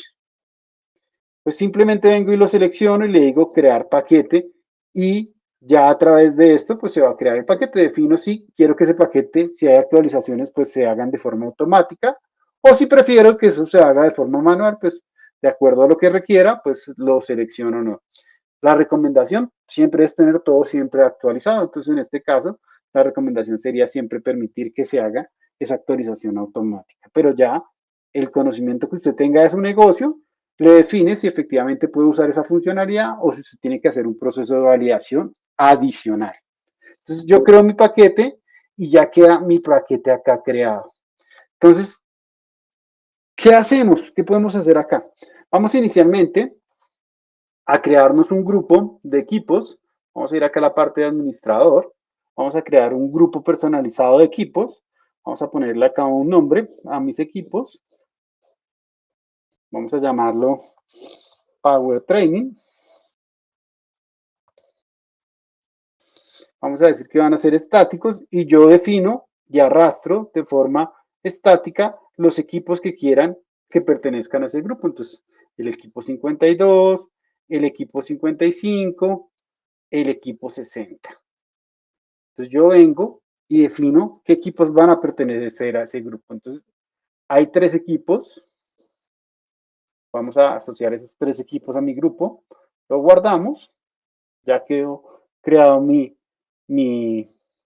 pues simplemente vengo y lo selecciono y le digo crear paquete y ya a través de esto pues se va a crear el paquete. Defino si quiero que ese paquete, si hay actualizaciones, pues se hagan de forma automática o si prefiero que eso se haga de forma manual, pues de acuerdo a lo que requiera, pues lo selecciono o no. La recomendación siempre es tener todo siempre actualizado. Entonces, en este caso, la recomendación sería siempre permitir que se haga esa actualización automática. Pero ya el conocimiento que usted tenga de su negocio le define si efectivamente puede usar esa funcionalidad o si se tiene que hacer un proceso de validación adicional. Entonces, yo creo mi paquete y ya queda mi paquete acá creado. Entonces, ¿qué hacemos? ¿Qué podemos hacer acá? Vamos inicialmente a crearnos un grupo de equipos. Vamos a ir acá a la parte de administrador. Vamos a crear un grupo personalizado de equipos. Vamos a ponerle acá un nombre a mis equipos. Vamos a llamarlo Power Training. Vamos a decir que van a ser estáticos y yo defino y arrastro de forma estática los equipos que quieran que pertenezcan a ese grupo. Entonces, el equipo 52, el equipo 55, el equipo 60. Entonces yo vengo y defino qué equipos van a pertenecer a ese grupo. Entonces hay 3 equipos. Vamos a asociar esos 3 equipos a mi grupo. Lo guardamos. Ya quedó creado mi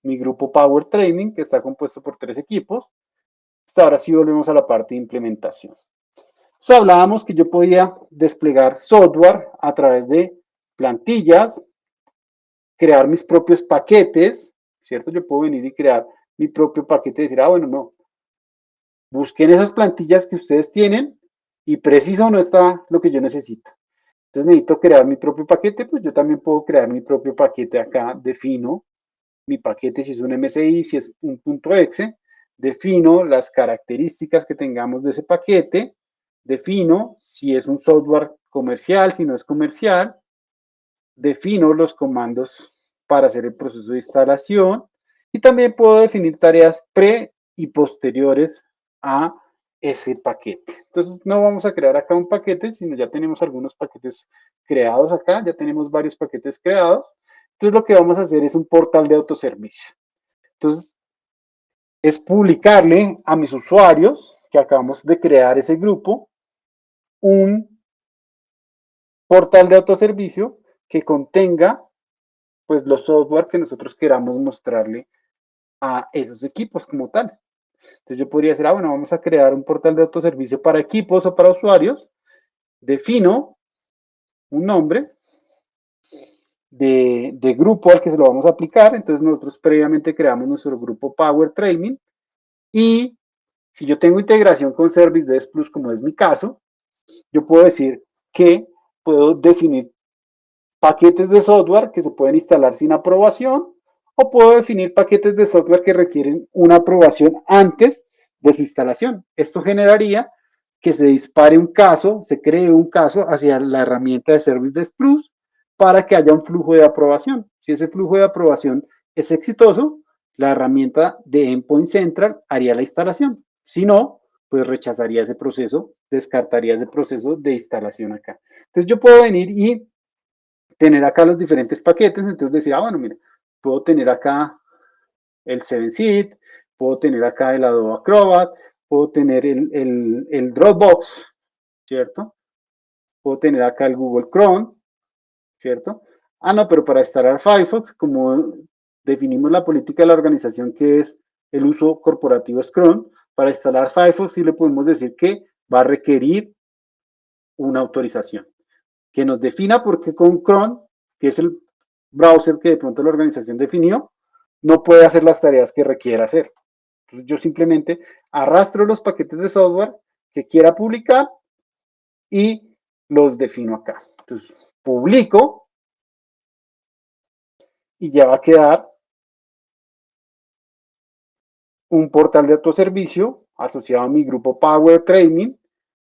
grupo Power Training, que está compuesto por 3 equipos. Entonces ahora sí volvemos a la parte de implementación. Entonces hablábamos que yo podía desplegar software a través de plantillas, crear mis propios paquetes, ¿cierto? Yo puedo venir y crear mi propio paquete y decir, bueno, no, busquen esas plantillas que ustedes tienen y preciso no está lo que yo necesito. Entonces necesito crear mi propio paquete, pues yo también puedo crear mi propio paquete acá, defino mi paquete si es un MSI, si es un .exe, defino las características que tengamos de ese paquete, defino si es un software comercial, si no es comercial, defino los comandos para hacer el proceso de instalación y también puedo definir tareas pre y posteriores a ese paquete. Entonces no vamos a crear acá un paquete, sino ya tenemos algunos paquetes creados acá, ya tenemos varios paquetes creados. Entonces lo que vamos a hacer es un portal de autoservicio. Entonces es publicarle a mis usuarios que acabamos de crear ese grupo un portal de autoservicio que contenga pues los software que nosotros queramos mostrarle a esos equipos como tal. Entonces yo podría decir, bueno, vamos a crear un portal de autoservicio para equipos o para usuarios, defino un nombre de grupo al que se lo vamos a aplicar, entonces nosotros previamente creamos nuestro grupo Power Training y si yo tengo integración con Service Desk Plus, como es mi caso, yo puedo decir que puedo definir paquetes de software que se pueden instalar sin aprobación o puedo definir paquetes de software que requieren una aprobación antes de su instalación. Esto generaría que se dispare un caso, se cree un caso hacia la herramienta de Service Desk Plus para que haya un flujo de aprobación. Si ese flujo de aprobación es exitoso, la herramienta de Endpoint Central haría la instalación. Si no, pues rechazaría ese proceso, descartaría ese proceso de instalación acá. Entonces yo puedo venir y tener acá los diferentes paquetes, entonces decir, bueno, mire, puedo tener acá el 7-Seed, puedo tener acá el Adobe Acrobat, puedo tener el Dropbox, ¿cierto? Puedo tener acá el Google Chrome, ¿cierto? No, pero para instalar Firefox, como definimos la política de la organización que es el uso corporativo Scrum, para instalar Firefox sí le podemos decir que va a requerir una autorización que nos defina por qué con Chrome, que es el browser que de pronto la organización definió, no puede hacer las tareas que requiera hacer. Entonces yo simplemente arrastro los paquetes de software que quiera publicar y los defino acá. Entonces publico y ya va a quedar un portal de autoservicio asociado a mi grupo Power Training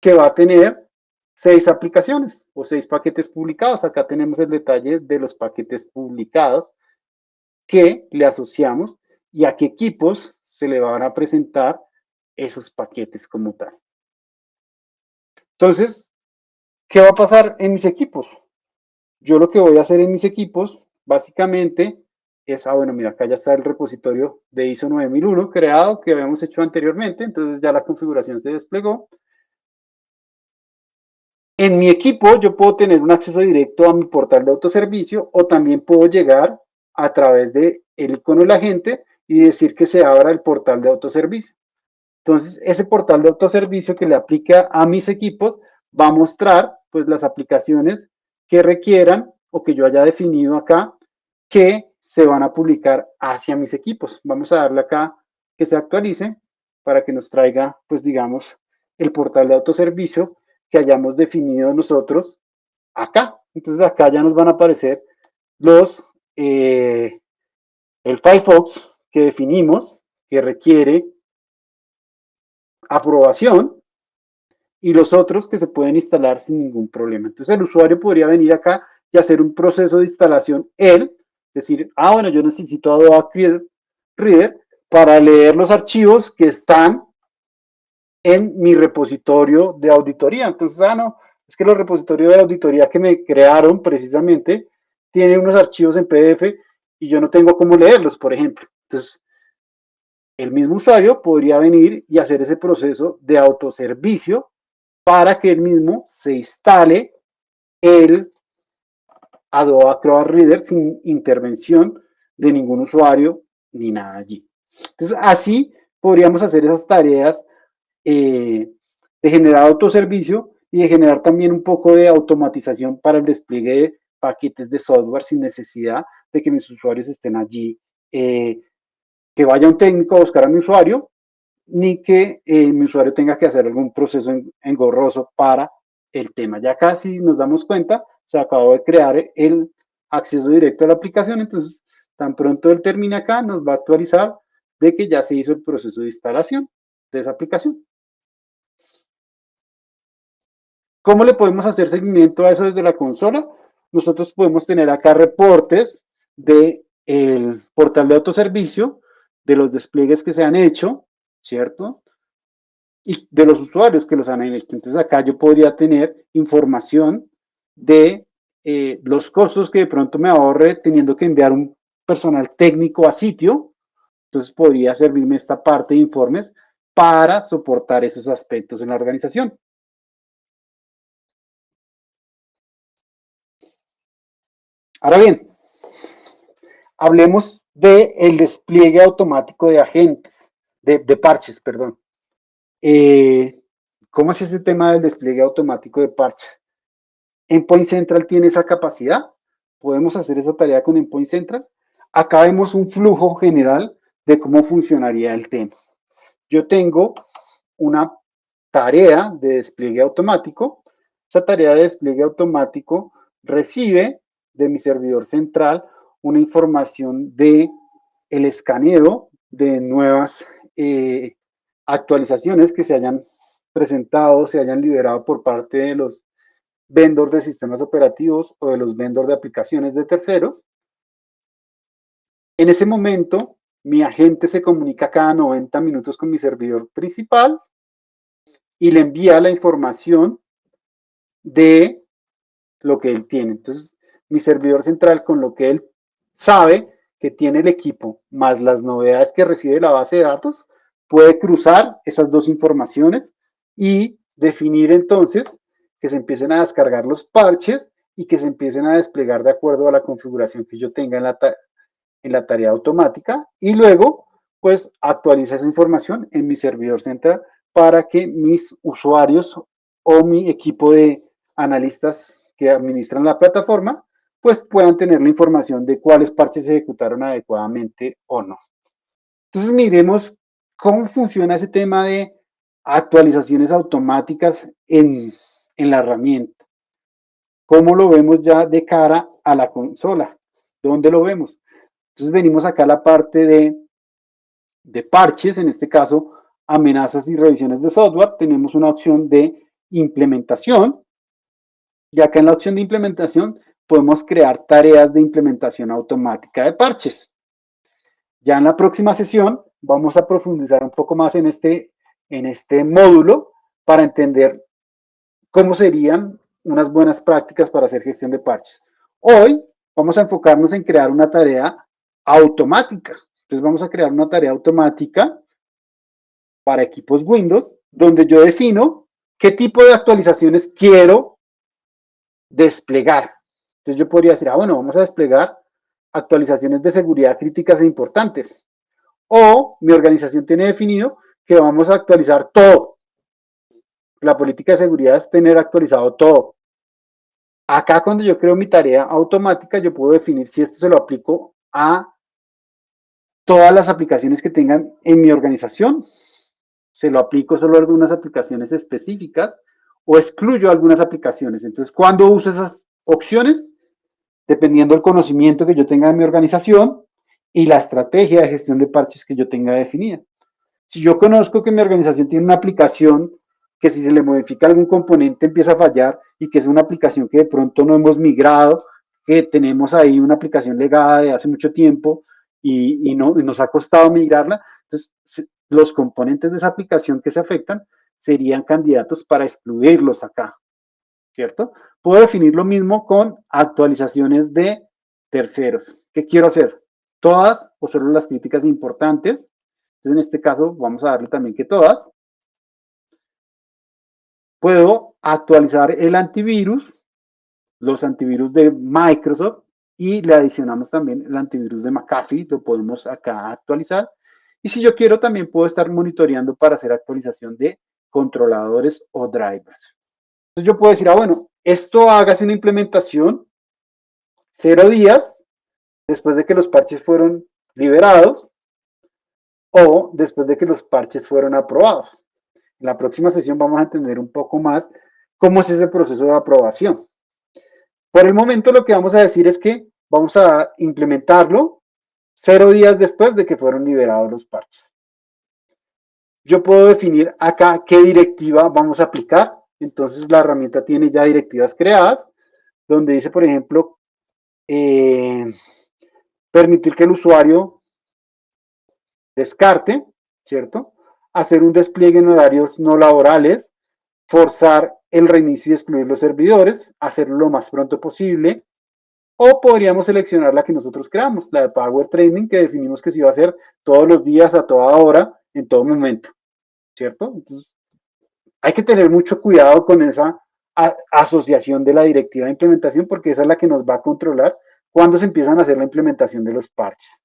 que va a tener 6 aplicaciones o 6 paquetes publicados. Acá tenemos el detalle de los paquetes publicados que le asociamos y a qué equipos se le van a presentar esos paquetes como tal. Entonces, ¿qué va a pasar en mis equipos? Yo lo que voy a hacer en mis equipos, básicamente, es, bueno, mira, acá ya está el repositorio de ISO 9001 creado que habíamos hecho anteriormente, entonces ya la configuración se desplegó. En mi equipo yo puedo tener un acceso directo a mi portal de autoservicio o también puedo llegar a través del icono del agente y decir que se abra el portal de autoservicio. Entonces, ese portal de autoservicio que le aplica a mis equipos va a mostrar pues las aplicaciones que requieran o que yo haya definido acá que se van a publicar hacia mis equipos. Vamos a darle acá que se actualice para que nos traiga pues digamos el portal de autoservicio que hayamos definido nosotros acá. Entonces acá ya nos van a aparecer los el Firefox que definimos que requiere aprobación y los otros que se pueden instalar sin ningún problema. Entonces el usuario podría venir acá y hacer un proceso de instalación él, decir, bueno, yo necesito Adobe Reader para leer los archivos que están en mi repositorio de auditoría. Entonces, no, es que los repositorios de auditoría que me crearon precisamente tienen unos archivos en PDF y yo no tengo cómo leerlos, por ejemplo. Entonces, el mismo usuario podría venir y hacer ese proceso de autoservicio para que él mismo se instale el Adobe Acrobat Reader sin intervención de ningún usuario ni nada allí. Entonces, así podríamos hacer esas tareas de generar autoservicio y de generar también un poco de automatización para el despliegue de paquetes de software sin necesidad de que mis usuarios estén allí, que vaya un técnico a buscar a mi usuario, ni que mi usuario tenga que hacer algún proceso engorroso para el tema. Ya casi nos damos cuenta, se acabó de crear el acceso directo a la aplicación, entonces tan pronto él termine acá, nos va a actualizar de que ya se hizo el proceso de instalación de esa aplicación. ¿Cómo le podemos hacer seguimiento a eso desde la consola? Nosotros podemos tener acá reportes del portal de autoservicio, de los despliegues que se han hecho, ¿cierto? Y de los usuarios que los han hecho. Entonces acá yo podría tener información de los costos que de pronto me ahorre teniendo que enviar un personal técnico a sitio. Entonces podría servirme esta parte de informes para soportar esos aspectos en la organización. Ahora bien, hablemos del despliegue automático de agentes, de parches, perdón. Eh, ¿Cómo es ese tema del despliegue automático de parches? Endpoint Central tiene esa capacidad. Podemos hacer esa tarea con Endpoint Central. Acá vemos un flujo general de cómo funcionaría el tema. Yo tengo una tarea de despliegue automático. Esa tarea de despliegue automático recibe de mi servidor central una información de el escaneo de nuevas actualizaciones que se hayan presentado, se hayan liberado por parte de los vendors de sistemas operativos o de los vendors de aplicaciones de terceros. En ese momento, mi agente se comunica cada 90 minutos con mi servidor principal y le envía la información de lo que él tiene. Entonces, mi servidor central, con lo que él sabe que tiene el equipo, más las novedades que recibe la base de datos, puede cruzar esas dos informaciones y definir entonces que se empiecen a descargar los parches y que se empiecen a desplegar de acuerdo a la configuración que yo tenga en la tarea automática y luego pues actualiza esa información en mi servidor central para que mis usuarios o mi equipo de analistas que administran la plataforma pues puedan tener la información de cuáles parches se ejecutaron adecuadamente o no. Entonces miremos cómo funciona ese tema de actualizaciones automáticas en la herramienta. ¿Cómo lo vemos ya de cara a la consola? ¿Dónde lo vemos? Entonces venimos acá a la parte de parches, en este caso amenazas y revisiones de software. Tenemos una opción de implementación y acá en la opción de implementación podemos crear tareas de implementación automática de parches. Ya en la próxima sesión vamos a profundizar un poco más en este módulo para entender cómo serían unas buenas prácticas para hacer gestión de parches. Hoy vamos a enfocarnos en crear una tarea automática. Entonces vamos a crear una tarea automática para equipos Windows, donde yo defino qué tipo de actualizaciones quiero desplegar. Entonces yo podría decir, bueno, vamos a desplegar actualizaciones de seguridad críticas e importantes. O mi organización tiene definido que vamos a actualizar todo. La política de seguridad es tener actualizado todo. Acá cuando yo creo mi tarea automática, yo puedo definir si esto se lo aplico a todas las aplicaciones que tengan en mi organización, se lo aplico solo a algunas aplicaciones específicas o excluyo algunas aplicaciones. Entonces, cuando uso esas opciones, dependiendo del conocimiento que yo tenga de mi organización y la estrategia de gestión de parches que yo tenga definida. Si yo conozco que mi organización tiene una aplicación que si se le modifica algún componente empieza a fallar y que es una aplicación que de pronto no hemos migrado, que tenemos ahí una aplicación legada de hace mucho tiempo y nos ha costado migrarla, entonces los componentes de esa aplicación que se afectan serían candidatos para excluirlos acá, ¿cierto? Puedo definir lo mismo con actualizaciones de terceros. ¿Qué quiero hacer? ¿Todas o solo las críticas importantes? Entonces, en este caso, vamos a darle también que todas. Puedo actualizar el antivirus, los antivirus de Microsoft, y le adicionamos también el antivirus de McAfee, lo podemos acá actualizar. Y si yo quiero, también puedo estar monitoreando para hacer actualización de controladores o drivers. Entonces yo puedo decir, bueno, esto hágase una implementación 0 días después de que los parches fueron liberados o después de que los parches fueron aprobados. En la próxima sesión vamos a entender un poco más cómo es ese proceso de aprobación. Por el momento lo que vamos a decir es que vamos a implementarlo 0 días después de que fueron liberados los parches. Yo puedo definir acá qué directiva vamos a aplicar. Entonces la herramienta tiene ya directivas creadas, donde dice, por ejemplo, permitir que el usuario descarte, ¿cierto? Hacer un despliegue en horarios no laborales, forzar el reinicio y excluir los servidores, hacerlo lo más pronto posible, o podríamos seleccionar la que nosotros creamos, la de Power Training, que definimos que se iba a hacer todos los días, a toda hora, en todo momento, ¿cierto? Entonces, hay que tener mucho cuidado con esa asociación de la directiva de implementación, porque esa es la que nos va a controlar cuando se empiezan a hacer la implementación de los parches.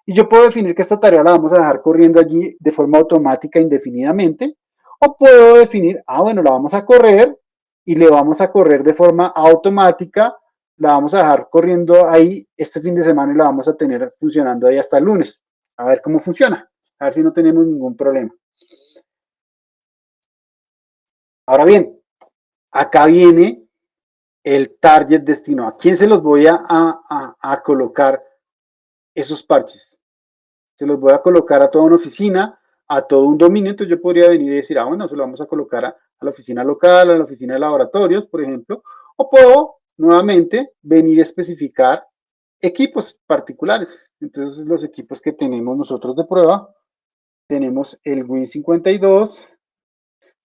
Y yo puedo definir que esta tarea la vamos a dejar corriendo allí de forma automática indefinidamente, o puedo definir, bueno, la vamos a correr y le vamos a correr de forma automática, la vamos a dejar corriendo ahí este fin de semana y la vamos a tener funcionando ahí hasta el lunes. A ver cómo funciona, a ver si no tenemos ningún problema. Ahora bien, acá viene el target destino. ¿A quién se los voy a colocar esos parches? Se los voy a colocar a toda una oficina, a todo un dominio. Entonces yo podría venir y decir, bueno, se lo vamos a colocar a la oficina local, a la oficina de laboratorios, por ejemplo. O puedo nuevamente venir a especificar equipos particulares. Entonces los equipos que tenemos nosotros de prueba, tenemos el Win52,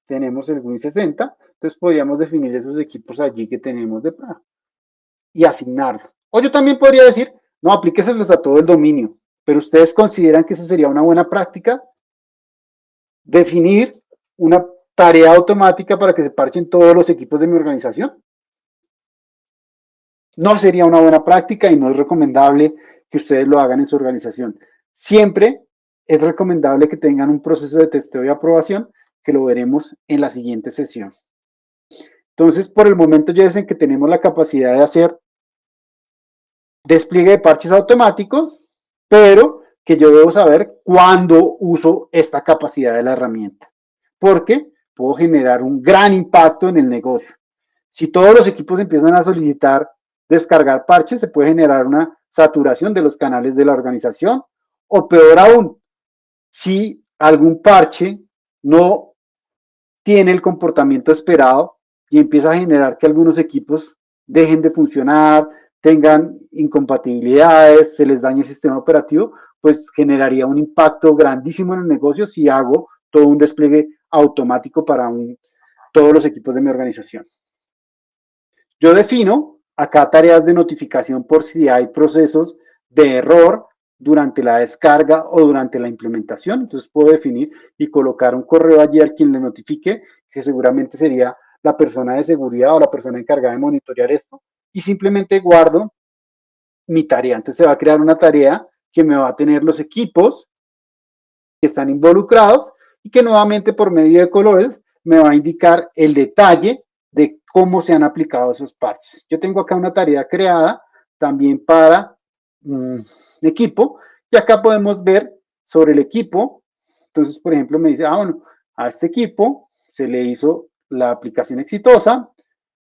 tenemos el Win60. Entonces podríamos definir esos equipos allí que tenemos de prueba y asignarlo. O yo también podría decir, no, aplíqueselos a todo el dominio, pero ustedes consideran que eso sería una buena práctica, definir una tarea automática para que se parchen todos los equipos de mi organización. No sería una buena práctica y no es recomendable que ustedes lo hagan en su organización. Siempre es recomendable que tengan un proceso de testeo y aprobación, que lo veremos en la siguiente sesión. Entonces, por el momento ya dicen que tenemos la capacidad de hacer despliegue de parches automáticos, pero que yo debo saber cuándo uso esta capacidad de la herramienta, porque puedo generar un gran impacto en el negocio. Si todos los equipos empiezan a solicitar descargar parches, se puede generar una saturación de los canales de la organización, o peor aún, si algún parche no tiene el comportamiento esperado y empieza a generar que algunos equipos dejen de funcionar, tengan incompatibilidades, se les dañe el sistema operativo, pues generaría un impacto grandísimo en el negocio si hago todo un despliegue automático para todos los equipos de mi organización. Yo defino acá tareas de notificación por si hay procesos de error durante la descarga o durante la implementación. Entonces puedo definir y colocar un correo allí al quien le notifique, que seguramente sería la persona de seguridad o la persona encargada de monitorear esto, y simplemente guardo mi tarea. Entonces se va a crear una tarea que me va a tener los equipos que están involucrados y que nuevamente por medio de colores me va a indicar el detalle de cómo se han aplicado esos parches. Yo tengo acá una tarea creada también para equipo, y acá podemos ver sobre el equipo. Entonces, por ejemplo, me dice, bueno, a este equipo se le hizo la aplicación exitosa.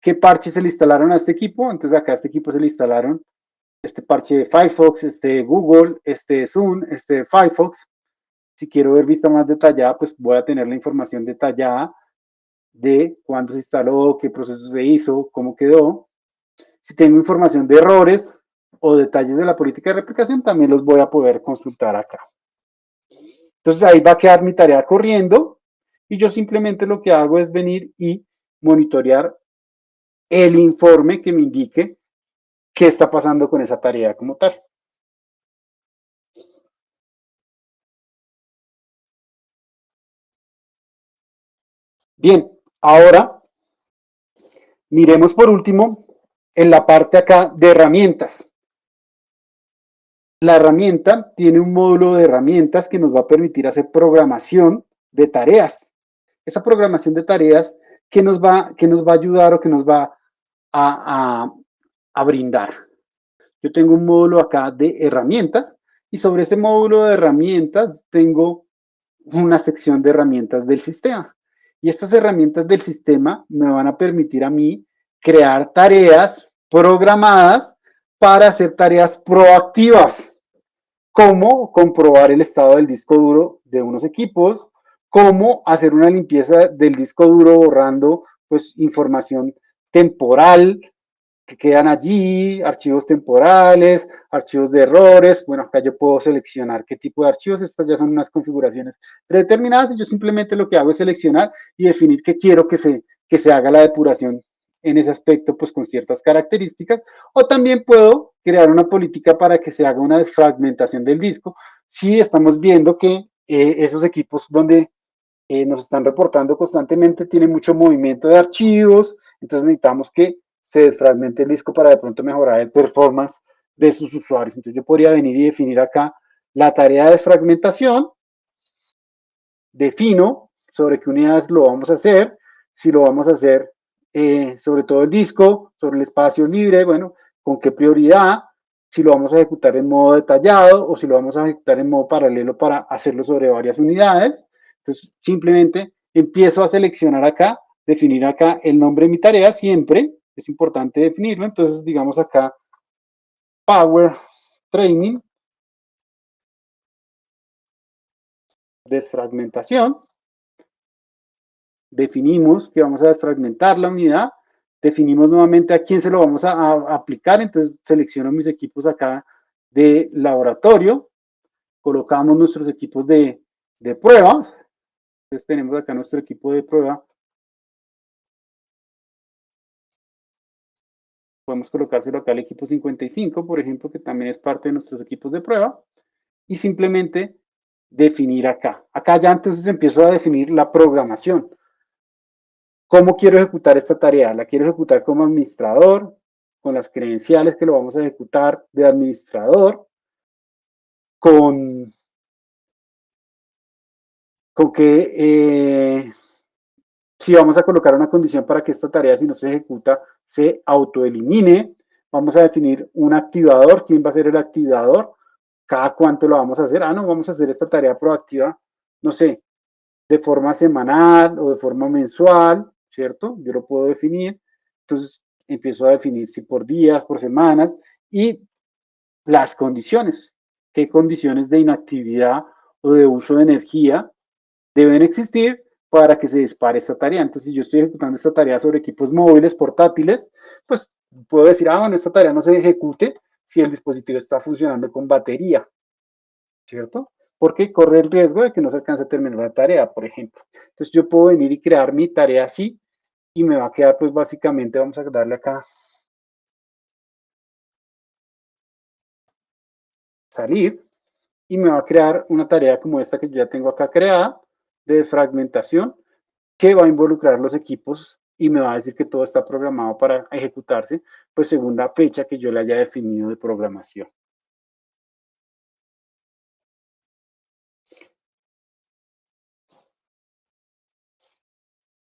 ¿Qué parches se le instalaron a este equipo? Entonces acá a este equipo se le instalaron este parche de Firefox, este de Google, este de Zoom, este de Firefox. Si quiero ver vista más detallada, pues voy a tener la información detallada de cuándo se instaló, qué proceso se hizo, cómo quedó. Si tengo información de errores o detalles de la política de replicación, también los voy a poder consultar acá. Entonces ahí va a quedar mi tarea corriendo y yo simplemente lo que hago es venir y monitorear el informe que me indique qué está pasando con esa tarea como tal. Bien, ahora miremos por último en la parte acá de herramientas. La herramienta tiene un módulo de herramientas que nos va a permitir hacer programación de tareas. Esa programación de tareas que nos va a ayudar o que nos va a brindar. Yo tengo un módulo acá de herramientas y sobre ese módulo de herramientas tengo una sección de herramientas del sistema. Y estas herramientas del sistema me van a permitir a mí crear tareas programadas para hacer tareas proactivas, como comprobar el estado del disco duro de unos equipos, cómo hacer una limpieza del disco duro borrando pues información temporal que quedan allí, archivos temporales, archivos de errores. Bueno, acá yo puedo seleccionar qué tipo de archivos. Estas ya son unas configuraciones predeterminadas y yo simplemente lo que hago es seleccionar y definir que quiero que se haga la depuración en ese aspecto, pues con ciertas características. O también puedo crear una política para que se haga una desfragmentación del disco si estamos viendo que esos equipos donde nos están reportando constantemente tienen mucho movimiento de archivos, entonces necesitamos que se desfragmente el disco para de pronto mejorar el performance de sus usuarios. Entonces yo podría venir y definir acá la tarea de desfragmentación, defino sobre qué unidades lo vamos a hacer, si lo vamos a hacer sobre todo el disco, sobre el espacio libre, bueno, con qué prioridad, si lo vamos a ejecutar en modo detallado o si lo vamos a ejecutar en modo paralelo para hacerlo sobre varias unidades. Entonces, simplemente empiezo a seleccionar acá, definir acá el nombre de mi tarea, siempre es importante definirlo. Entonces, digamos acá, Power Training, desfragmentación. Definimos que vamos a desfragmentar la unidad, definimos nuevamente a quién se lo vamos a aplicar, entonces selecciono mis equipos acá de laboratorio, colocamos nuestros equipos de prueba, entonces tenemos acá nuestro equipo de prueba, podemos colocárselo acá al equipo 55, por ejemplo, que también es parte de nuestros equipos de prueba, y simplemente definir acá. Acá ya entonces empiezo a definir la programación. ¿Cómo quiero ejecutar esta tarea? ¿La quiero ejecutar como administrador? Con las credenciales que lo vamos a ejecutar de administrador, con que si vamos a colocar una condición para que esta tarea, si no se ejecuta, se autoelimine. Vamos a definir un activador. ¿Quién va a ser el activador? ¿Cada cuánto lo vamos a hacer? No, vamos a hacer esta tarea proactiva, no sé, de forma semanal o de forma mensual, ¿cierto? Yo lo puedo definir. Entonces, empiezo a definir si por días, por semanas y las condiciones. ¿Qué condiciones de inactividad o de uso de energía deben existir para que se dispare esta tarea? Entonces, si yo estoy ejecutando esta tarea sobre equipos móviles, portátiles, pues puedo decir, bueno, esta tarea no se ejecute si el dispositivo está funcionando con batería, ¿cierto? Porque corre el riesgo de que no se alcance a terminar la tarea, por ejemplo. Entonces, yo puedo venir y crear mi tarea así y me va a quedar, pues básicamente, vamos a darle acá, salir, y me va a crear una tarea como esta que yo ya tengo acá creada, de fragmentación, que va a involucrar los equipos y me va a decir que todo está programado para ejecutarse, pues según la fecha que yo le haya definido de programación.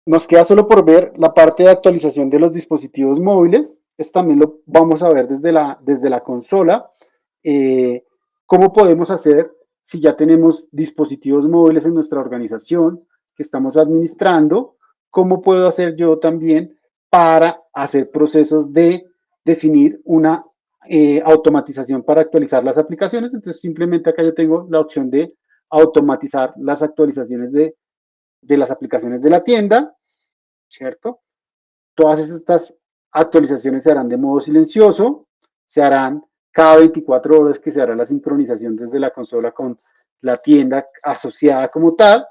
Nos queda solo por ver la parte de actualización de los dispositivos móviles. Esto también lo vamos a ver desde la consola. ¿Cómo podemos hacer si ya tenemos dispositivos móviles en nuestra organización que estamos administrando? ¿Cómo puedo hacer yo también para hacer procesos de definir una automatización para actualizar las aplicaciones? Entonces, simplemente acá yo tengo la opción de automatizar las actualizaciones de las aplicaciones de la tienda, ¿cierto? Todas estas actualizaciones se harán de modo silencioso, se harán cada 24 horas que se hará la sincronización desde la consola con la tienda asociada como tal.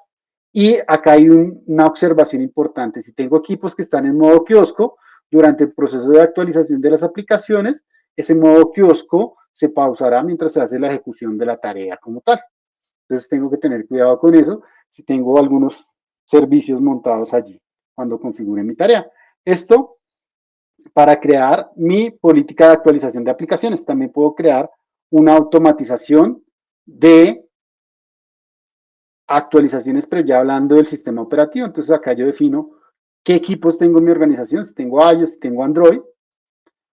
Y acá hay una observación importante. Si tengo equipos que están en modo kiosco, durante el proceso de actualización de las aplicaciones, ese modo kiosco se pausará mientras se hace la ejecución de la tarea como tal. Entonces tengo que tener cuidado con eso si tengo algunos servicios montados allí cuando configure mi tarea. Esto para crear mi política de actualización de aplicaciones. También puedo crear una automatización de actualizaciones, pero ya hablando del sistema operativo. Entonces acá yo defino qué equipos tengo en mi organización, si tengo iOS, si tengo Android.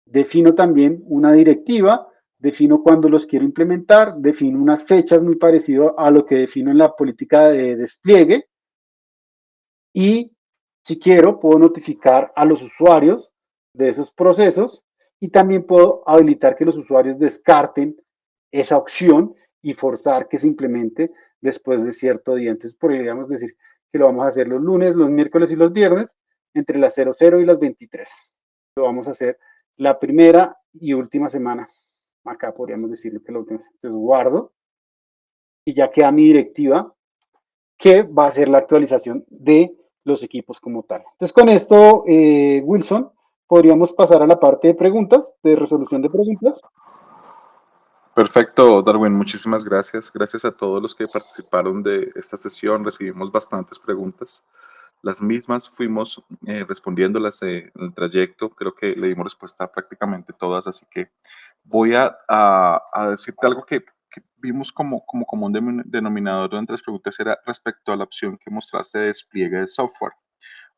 Defino también una directiva, defino cuándo los quiero implementar, defino unas fechas muy parecido a lo que defino en la política de despliegue. Y si quiero, puedo notificar a los usuarios de esos procesos y también puedo habilitar que los usuarios descarten esa opción y forzar que se implemente después de cierto día. Entonces, podríamos decir que lo vamos a hacer los lunes, los miércoles y los viernes entre las 00 y las 23. Lo vamos a hacer la primera y última semana. Acá podríamos decirlo que la última. Entonces, guardo y ya queda mi directiva que va a ser la actualización de los equipos como tal. Entonces, con esto, Wilson, podríamos pasar a la parte de preguntas, de resolución de preguntas. Perfecto, Darwin, muchísimas gracias. Gracias a todos los que participaron de esta sesión. Recibimos bastantes preguntas. Las mismas fuimos respondiéndolas en el trayecto. Creo que le dimos respuesta a prácticamente todas, así que voy a decirte algo que vimos como común denominador durante las preguntas era respecto a la opción que mostraste de despliegue de software.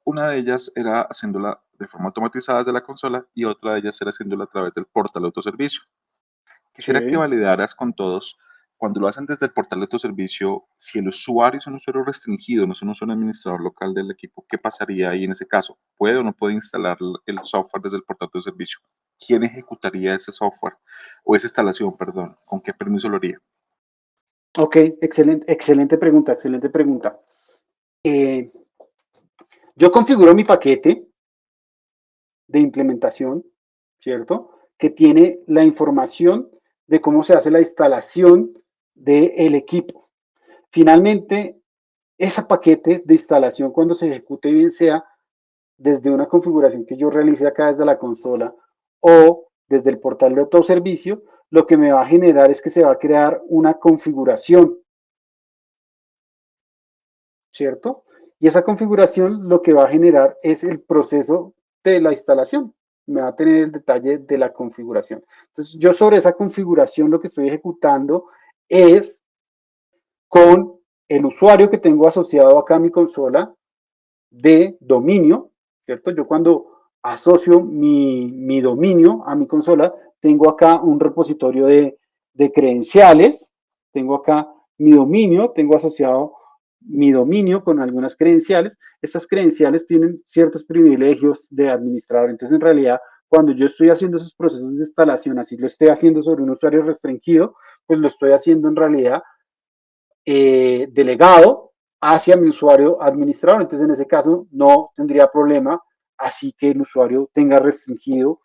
Una de ellas era haciéndola de forma automatizada desde la consola y otra de ellas era haciéndola a través del portal de autoservicio. Quisiera que Sí. validaras con todos, cuando lo hacen desde el portal de autoservicio, si el usuario es un usuario restringido, no es un usuario administrador local del equipo, ¿qué pasaría ahí en ese caso? ¿Puede o no puede instalar el software desde el portal de autoservicio? ¿Quién ejecutaría ese software o esa instalación, perdón? ¿Con qué permiso lo haría? Ok, excelente, excelente pregunta, excelente pregunta. Eh, yo configuro mi paquete de implementación, ¿cierto? Que tiene la información de cómo se hace la instalación del equipo. Finalmente, ese paquete de instalación, cuando se ejecute, bien sea desde una configuración que yo realice acá desde la consola o desde el portal de autoservicio, lo que me va a generar es que se va a crear una configuración, ¿cierto? Y esa configuración lo que va a generar es el proceso de la instalación. Me va a tener el detalle de la configuración. Entonces, yo sobre esa configuración lo que estoy ejecutando es con el usuario que tengo asociado acá a mi consola de dominio, ¿cierto? Yo cuando asocio mi dominio a mi consola, tengo acá un repositorio de credenciales, tengo acá mi dominio, tengo asociado mi dominio con algunas credenciales. Estas credenciales tienen ciertos privilegios de administrador. Entonces, en realidad, cuando yo estoy haciendo esos procesos de instalación, así lo estoy haciendo sobre un usuario restringido, pues lo estoy haciendo en realidad delegado hacia mi usuario administrador. Entonces, en ese caso, no tendría problema, así que el usuario tenga restringido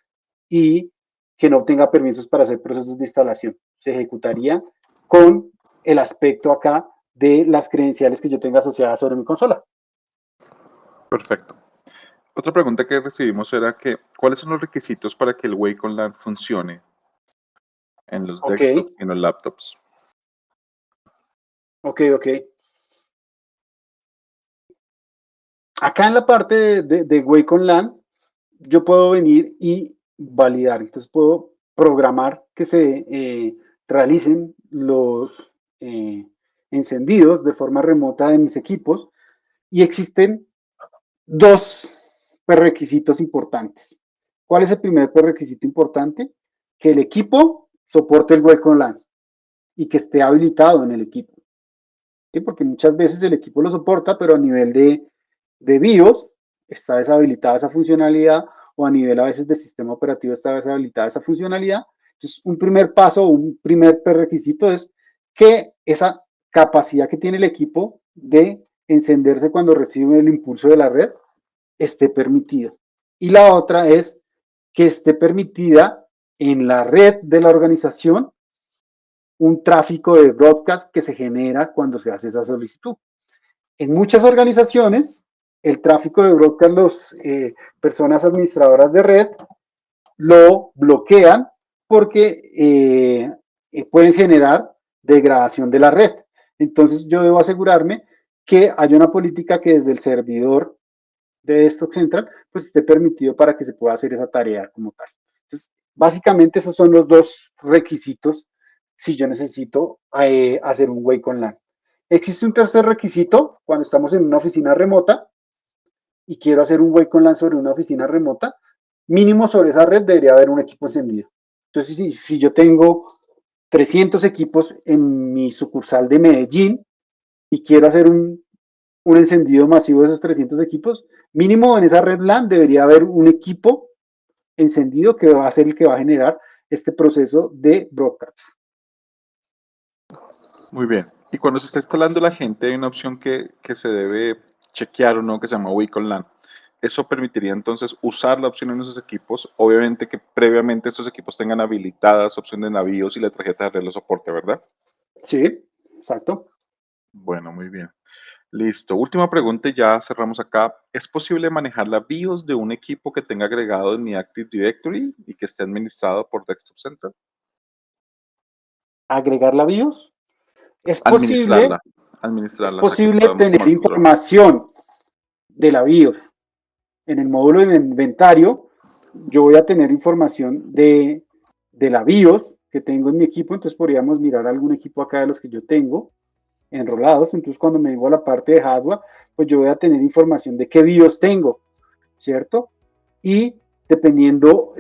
y que no tenga permisos para hacer procesos de instalación. Se ejecutaría con el aspecto acá de las credenciales que yo tenga asociadas sobre mi consola. Perfecto. Otra pregunta que recibimos era que, ¿cuáles son los requisitos para que el Wake Online funcione en los Ok, desktops y en los laptops? ok. Acá en la parte de Wake on LAN, yo puedo venir y validar. Entonces puedo programar que se realicen los eh, encendidos de forma remota de mis equipos y existen dos prerequisitos importantes. ¿Cuál es el primer prerequisito importante? Que el equipo soporte el Wake on LAN y que esté habilitado en el equipo. ¿Sí? Porque muchas veces el equipo lo soporta, pero a nivel de BIOS está deshabilitada esa funcionalidad o a nivel a veces de sistema operativo está deshabilitada esa funcionalidad. Entonces, un primer paso, un primer prerequisito es que esa capacidad que tiene el equipo de encenderse cuando recibe el impulso de la red esté permitida. Y la otra es que esté permitida en la red de la organización un tráfico de broadcast que se genera cuando se hace esa solicitud. En muchas organizaciones, el tráfico de broadcast, las personas administradoras de red lo bloquean porque pueden generar degradación de la red. Entonces yo debo asegurarme que haya una política que desde el servidor de Stock Central pues esté permitido para que se pueda hacer esa tarea como tal. Entonces, básicamente esos son los dos requisitos si yo necesito hacer un Wake on LAN. Existe un tercer requisito cuando estamos en una oficina remota y quiero hacer un Wake on LAN sobre una oficina remota. Mínimo sobre esa red debería haber un equipo encendido. Entonces, si yo tengo 300 equipos en mi sucursal de Medellín y quiero hacer un encendido masivo de esos 300 equipos, mínimo en esa red LAN debería haber un equipo encendido que va a ser el que va a generar este proceso de broadcast. Muy bien. Y cuando se está instalando la gente, hay una opción que se debe chequear o no, que se llama Wake on LAN. Eso permitiría entonces usar la opción en esos equipos. Obviamente que previamente esos equipos tengan habilitadas opciones de navíos y la tarjeta de red lo soporte, ¿verdad? Sí, exacto. Bueno, muy bien. Listo. Última pregunta y ya cerramos acá. ¿Es posible manejar la BIOS de un equipo que tenga agregado en mi Active Directory y que esté administrado por Desktop Center? Agregar la BIOS. Es posible, Administrarla. es Administrarla, o sea que posible podamos tener tomar control. información de la BIOS. En el módulo de inventario, yo voy a tener información de la BIOS que tengo en mi equipo. Entonces podríamos mirar algún equipo acá de los que yo tengo enrolados. Entonces cuando me vengo a la parte de hardware, pues yo voy a tener información de qué BIOS tengo, ¿cierto? Y dependiendo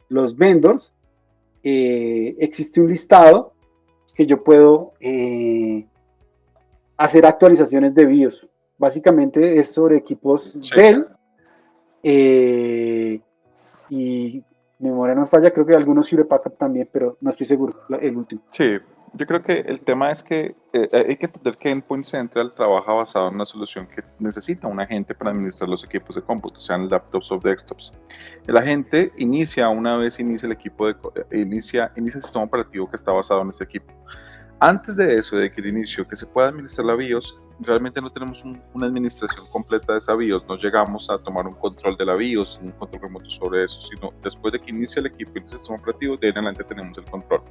los vendors, existe un listado que yo puedo hacer actualizaciones de BIOS. Básicamente es sobre equipos Dell y memoria no falla, creo que algunos Hewlett Packard también, pero no estoy seguro, el último. Sí, yo creo que el tema es que hay que entender que Endpoint Central trabaja basado en una solución que necesita un agente para administrar los equipos de cómputo, sean laptops o desktops. El agente una vez inicia el equipo inicia el sistema operativo que está basado en ese equipo. Antes de eso, de que el inicio, que se pueda administrar la BIOS, realmente no tenemos una administración completa de esa BIOS, no llegamos a tomar un control de la BIOS, un control remoto sobre eso, sino después de que inicia el equipo y el sistema operativo, de ahí en adelante tenemos el control.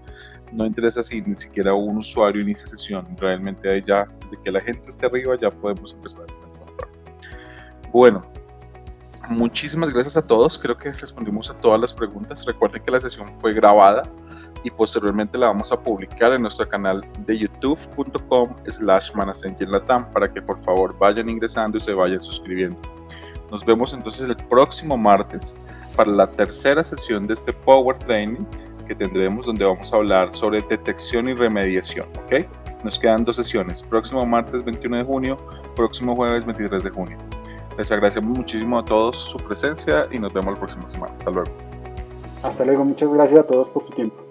No interesa si ni siquiera un usuario inicia sesión, realmente ahí ya, desde que la gente esté arriba, ya podemos empezar a tener control. Bueno, muchísimas gracias a todos, creo que respondimos a todas las preguntas. Recuerden que la sesión fue grabada y posteriormente la vamos a publicar en nuestro canal de youtube.com/ManasEngineLatam para que por favor vayan ingresando y se vayan suscribiendo. Nos vemos entonces el próximo martes para la tercera sesión de este Power Training que tendremos, donde vamos a hablar sobre detección y remediación, ¿ok? Nos quedan 2 sesiones, próximo martes 21 de junio, próximo jueves 23 de junio. Les agradecemos muchísimo a todos su presencia y nos vemos la próxima semana. Hasta luego. Hasta luego, muchas gracias a todos por su tiempo.